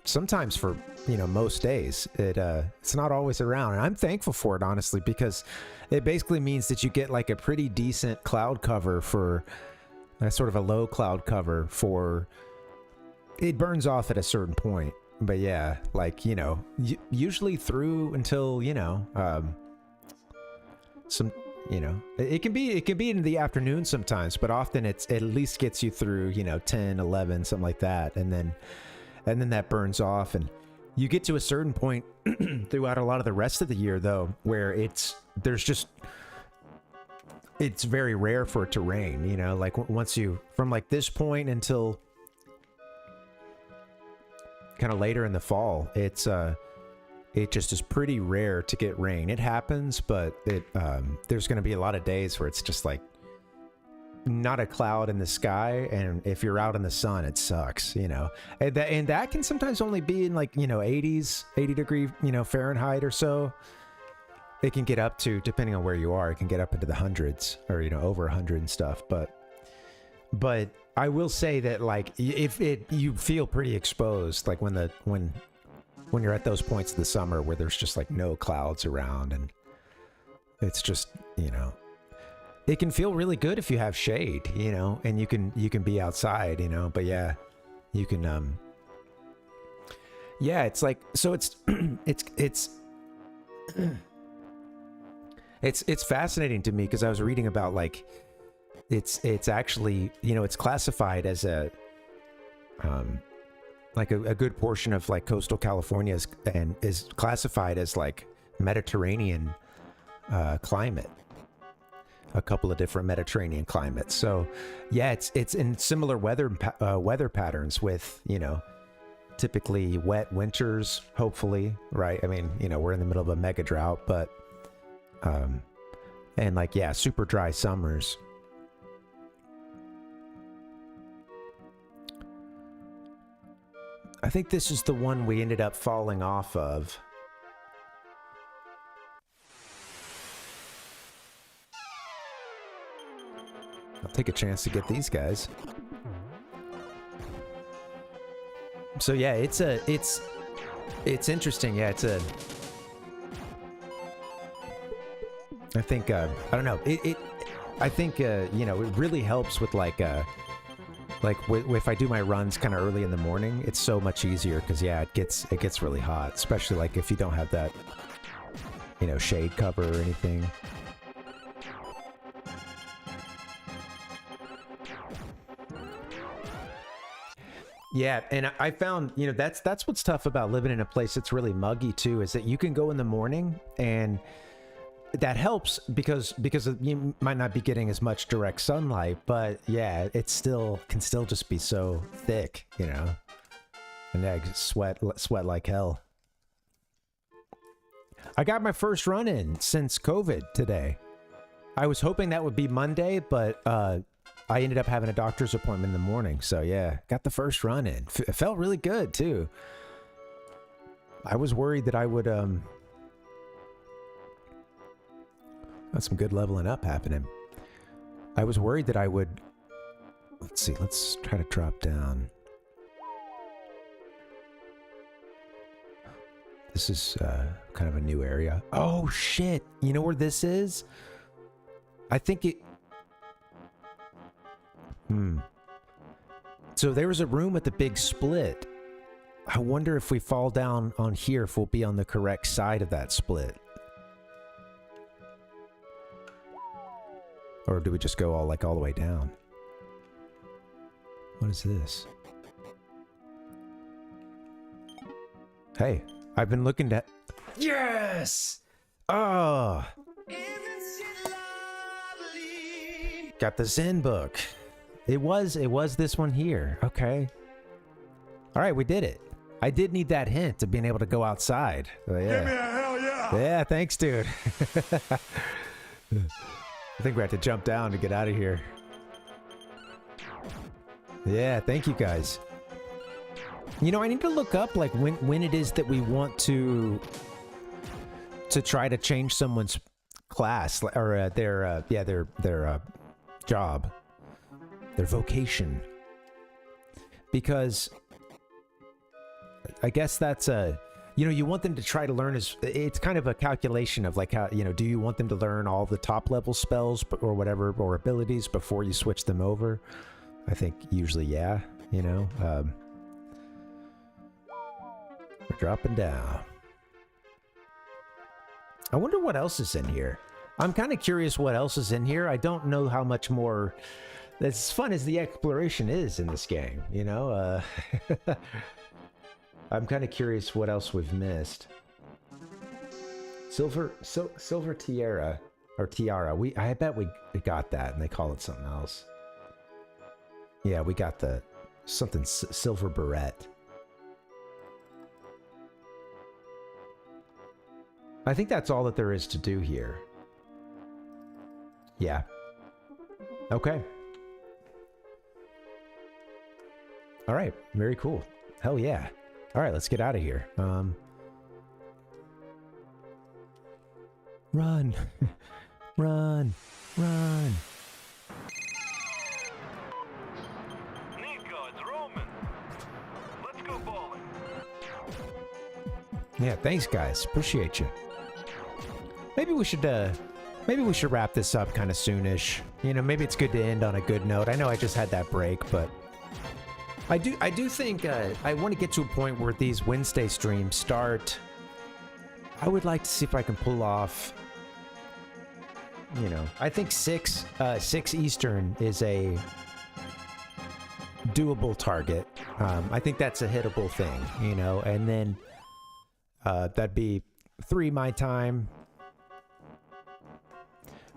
sometimes for, you know, most days. It's not always around, and I'm thankful for it, honestly, because it basically means that you get like a pretty decent cloud cover for sort of a low cloud cover for it burns off at a certain point. But yeah, like, you know, usually through until, you know, some, you know, it can be in the afternoon sometimes, but often it at least gets you through, you know, 10, 11, something like that. And then that burns off, and you get to a certain point throughout a lot of the rest of the year though, where it's very rare for it to rain, you know, like once you, from like this point until kind of later in the fall, it just is pretty rare to get rain. It happens, but there's going to be a lot of days where it's just like not a cloud in the sky, and if you're out in the sun, it sucks, you know. And that can sometimes only be in like, you know, 80 degree, you know, Fahrenheit or so. It can get up to, depending on where you are, it can get up into the hundreds, or, you know, over 100 and stuff. But I will say that, like, you feel pretty exposed, like when you're at those points of the summer where there's just like no clouds around, and it's just, you know, it can feel really good if you have shade, you know, and you can be outside, you know. But yeah, you can yeah, it's like, so it's it's fascinating to me, because I was reading about, like, it's actually, you know, it's classified as a like a good portion of like coastal California is classified as like Mediterranean climate, a couple of different Mediterranean climates. So yeah, it's in similar weather patterns, with, you know, typically wet winters, hopefully, right? I mean, you know, we're in the middle of a mega drought, but and like, yeah, super dry summers. I think this is the one we ended up falling off of. I'll take a chance to get these guys. So yeah, it's interesting. Yeah, I think I don't know. I think you know, it really helps with like if I do my runs kind of early in the morning, it's so much easier, because yeah, it gets really hot, especially like if you don't have that, you know, shade cover or anything. Yeah, and I found, you know, that's what's tough about living in a place that's really muggy too, is that you can go in the morning, and that helps because you might not be getting as much direct sunlight, but yeah, it can still just be so thick, you know, and I sweat like hell. I got my first run in since COVID today. I was hoping that would be Monday, but I ended up having a doctor's appointment in the morning, so yeah, got the first run in. It felt really good too. I was worried that I would got some good leveling up happening. I was worried that I would... Let's see, let's try to drop down. This is kind of a new area. Oh, shit! You know where this is? I think it... So there was a room at the big split. I wonder if we fall down on here, if we'll be on the correct side of that split. Or do we just go all the way down? What is this? Hey, I've been looking to... Yes! Oh! Got the Zen book. It was this one here. Okay. All right, we did it. I did need that hint of being able to go outside. Oh, yeah. Give me a hell yeah! Yeah, thanks, dude. I think we have to jump down to get out of here. Yeah, thank you guys. You know, I need to look up like when it is that we want to try to change someone's class or their job, their vocation, because I guess that's you know, you want them to try to learn it's kind of a calculation of like how, you know, do you want them to learn all the top level spells or whatever, or abilities before you switch them over? I think usually, yeah, you know. We're dropping down. I wonder what else is in here. I'm kind of curious what else is in here. I don't know how much more. As fun as the exploration is in this game, you know. I'm kind of curious what else we've missed. Silver tiara or tiara. I bet we got that, and they call it something else. Yeah, we got the something silver beret. I think that's all that there is to do here. Yeah. Okay. All right. Very cool. Hell yeah. All right, let's get out of here. Run. Run. Run. Nico, it's Roman. Let's go bowling. Yeah, thanks guys. Appreciate you. Maybe we should wrap this up kind of soonish. You know, maybe it's good to end on a good note. I know I just had that break, but I do think I want to get to a point where these Wednesday streams start. I would like to see if I can pull off, you know, I think 6 Eastern is a doable target. I think that's a hittable thing, you know, and then that'd be 3 my time.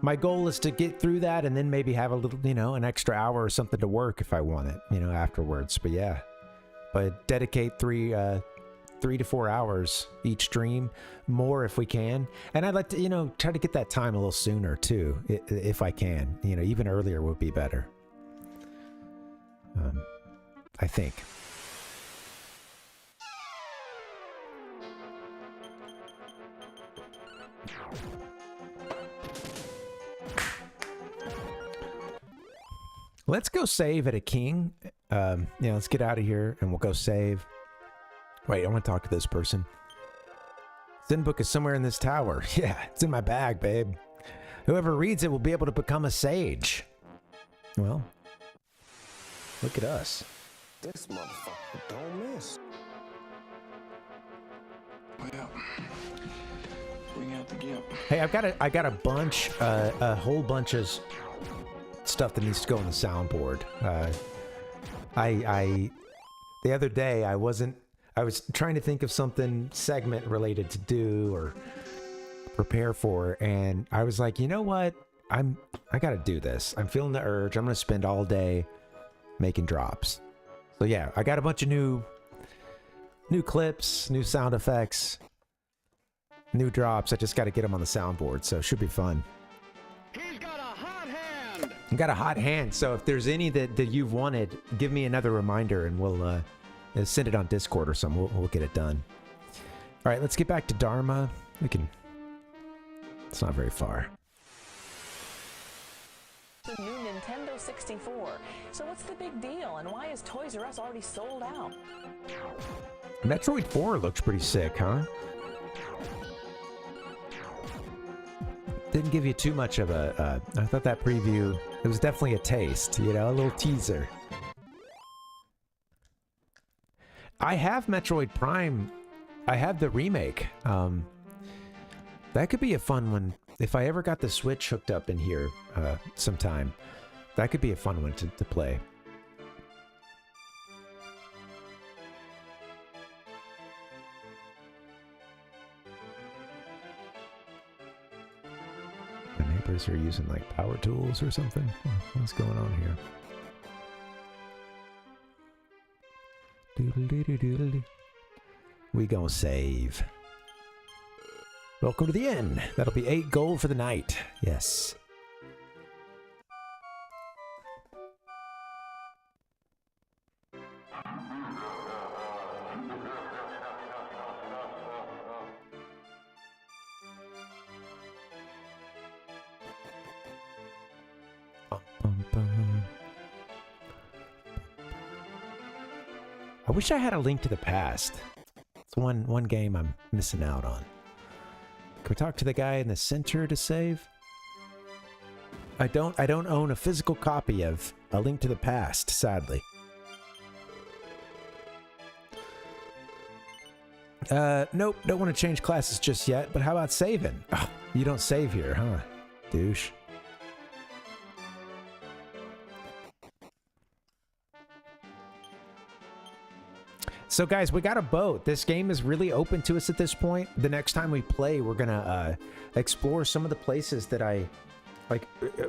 My goal is to get through that and then maybe have a little, you know, an extra hour or something to work if I want it, you know, afterwards. But yeah, but dedicate 3 to 4 hours each stream, more if we can. And I'd like to, you know, try to get that time a little sooner too, if I can. You know, even earlier would be better. I think. Let's go save at a king. Yeah, let's get out of here and we'll go save. Wait, I want to talk to this person. Zen book is somewhere in this tower. Yeah, it's in my bag, babe. Whoever reads it will be able to become a sage. Well, look at us. This motherfucker don't miss. Well, bring out the gimp. Hey, I got a bunch, a whole bunch of stuff that needs to go on the soundboard. The other day I was trying to think of something segment related to do or prepare for, and I was like, you know what? I gotta do this. I'm feeling the urge. I'm gonna spend all day making drops. So yeah, I got a bunch of new clips, new sound effects, new drops. I just got to get them on the soundboard, so it should be fun. He's got a hot hand. I got a hot hand, so if there's any that you've wanted, give me another reminder and we'll send it on Discord or something. We'll get it done. All right, let's get back to Dharma. It's not very far. The new Nintendo 64. So what's the big deal, and why is Toys R Us already sold out? Metroid 4 looks pretty sick, huh? Didn't give you too much of a... I thought that preview... It was definitely a taste, you know? A little teaser. I have Metroid Prime. I have the remake. That could be a fun one. If I ever got the Switch hooked up in here sometime, that could be a fun one to play. The neighbors are using like power tools or something. What's going on here? Doodle-doo-doo-doodle-doo. We gonna save. Welcome to the inn. That'll be 8 gold for the night. Yes. I wish I had a Link to the Past. It's one game I'm missing out on. Can we talk to the guy in the center to save? I don't own a physical copy of A Link to the Past, sadly. Nope, don't want to change classes just yet, but how about saving? Oh, you don't save here, huh? douche. So guys, we got a boat. This game is really open to us at this point. The next time we play, we're gonna explore some of the places that I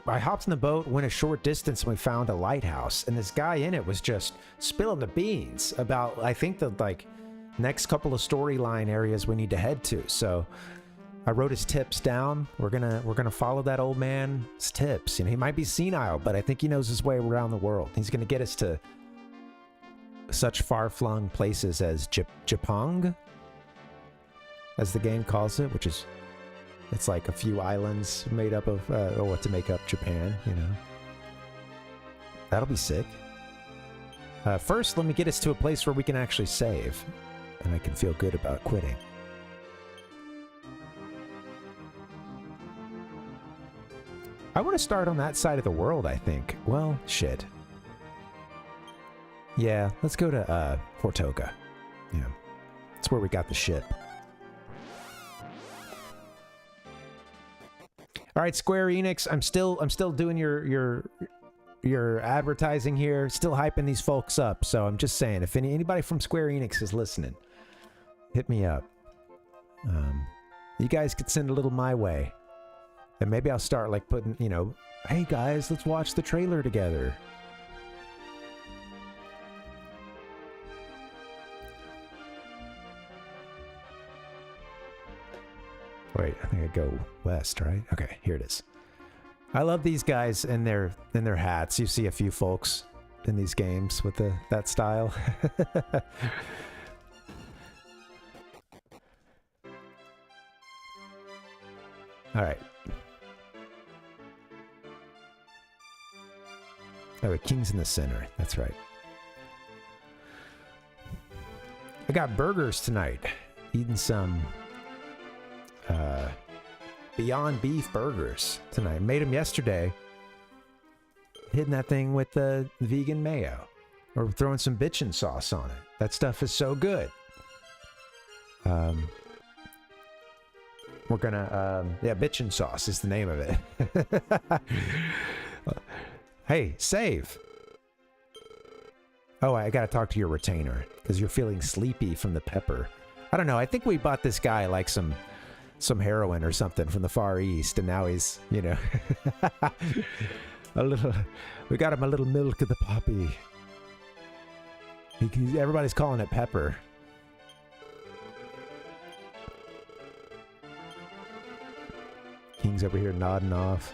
hopped in the boat, went a short distance, and we found a lighthouse. And this guy in it was just spilling the beans about, I think, the next couple of storyline areas we need to head to. So I wrote his tips down. We're gonna follow that old man's tips. You know, he might be senile, but I think he knows his way around the world. He's gonna get us to such far-flung places as Japang, as the game calls it, which is, it's like a few islands made up of, or to make up Japan, you know. That'll be sick. First, let me get us to a place where we can actually save, and I can feel good about quitting. I want to start on that side of the world, I think. Well, shit. Yeah, let's go to Portoga. Yeah, that's where we got the ship. All right, SquareEnix, I'm still doing your advertising here, still hyping these folks up. So I'm just saying, if anybody from SquareEnix is listening, hit me up. You guys could send a little my way, and maybe I'll start like putting, you know, hey guys, let's watch the trailer together. Wait, I think I go west, right? Okay, here it is. I love these guys in their hats. You see a few folks in these games with that style. All right. Oh, the king's in the center. That's right. I got burgers tonight. Eating some Beyond Beef burgers tonight. Made them yesterday. Hitting that thing with the vegan mayo. Or throwing some bitchin' sauce on it. That stuff is so good. We're gonna, yeah, bitchin' sauce is the name of it. Hey, save. Oh, I gotta talk to your retainer. Because you're feeling sleepy from the pepper. I don't know, I think we bought this guy like some heroin or something from the Far East, and now he's, you know, we got him a little milk of the poppy. Everybody's calling it pepper. King's over here nodding off.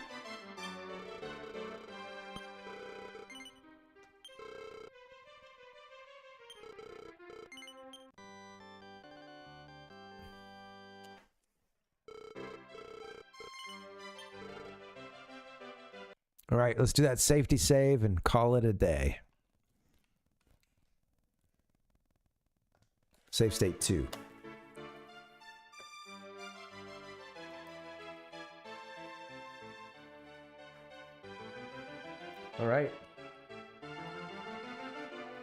All right, let's do that safety save and call it a day. Save state 2. All right.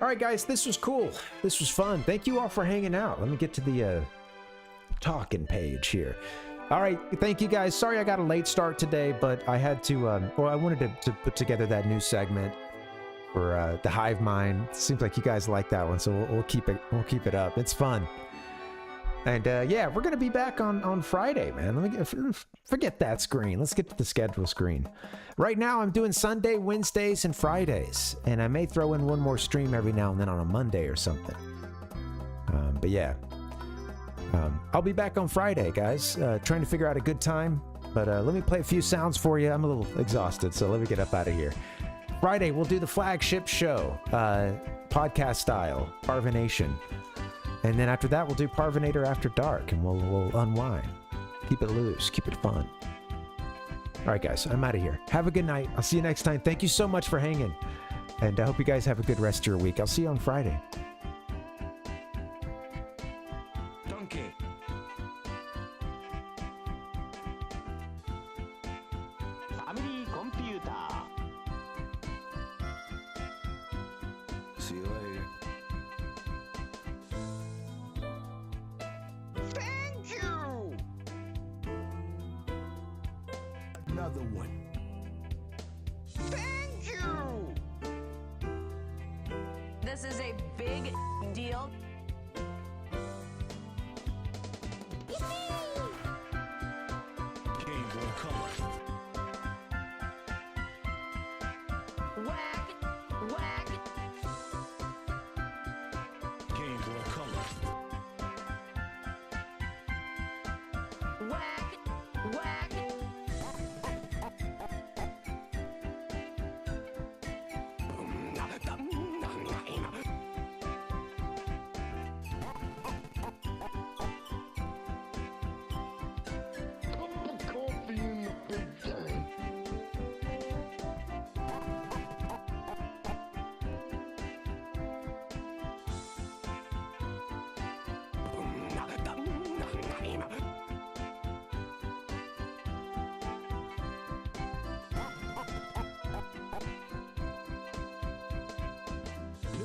All right, guys, this was cool. This was fun. Thank you all for hanging out. Let me get to the talking page here. All right, thank you guys. Sorry I got a late start today, but I had to, well, I wanted to put together that new segment for the Hive Mind. It seems like you guys like that one, so we'll keep it up. It's fun. And yeah, we're gonna be back on Friday, man. Let me forget that screen. Let's get to the schedule screen. Right now, I'm doing Sunday, Wednesdays, and Fridays, and I may throw in one more stream every now and then on a Monday or something. But yeah. I'll be back on Friday, guys. Trying to figure out a good time, but let me play a few sounds for you. I'm a little exhausted, so let me get up out of here. Friday, we'll do the flagship show, podcast style, Parvination. And then after that, we'll do Parvinator After Dark, and we'll unwind. Keep it loose, keep it fun. All right, guys, I'm out of here. Have a good night. I'll see you next time. Thank you so much for hanging, and I hope you guys have a good rest of your week. I'll see you on Friday. See you later. Thank you! Another one. This is a big deal. Game Boy Color. Whack, whack. Game Boy Color. Whack, whack.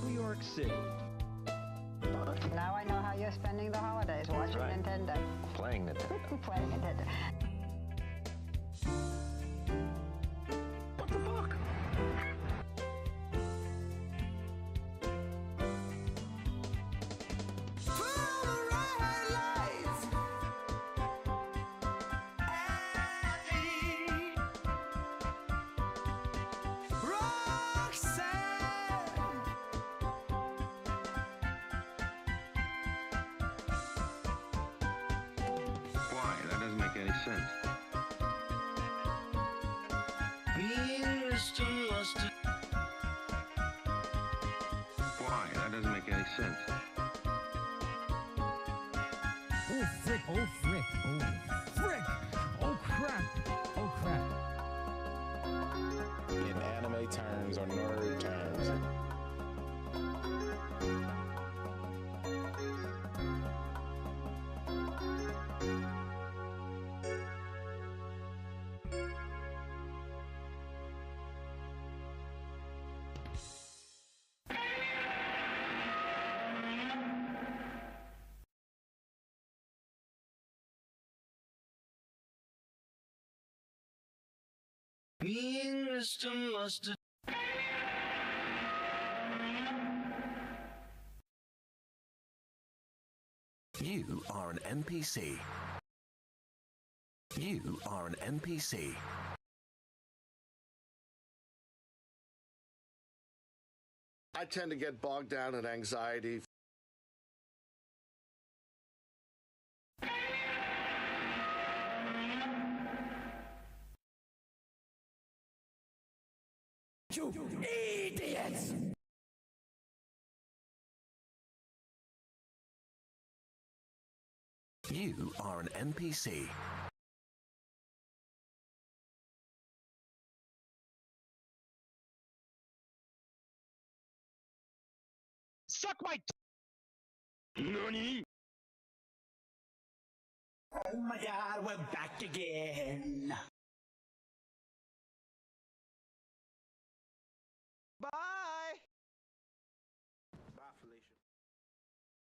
New York City. Now I know how you're spending the holidays, watching Nintendo. Playing Nintendo. Playing Nintendo. What the fuck? Why? That doesn't make any sense. Why? That doesn't make any sense. Oh frick, oh frick, oh frick, oh crap, oh crap. In anime terms or nerd terms. You are an NPC. You are an NPC. I tend to get bogged down in anxiety. You idiots! You are an NPC. Suck my NANI? Oh my god, we're back again.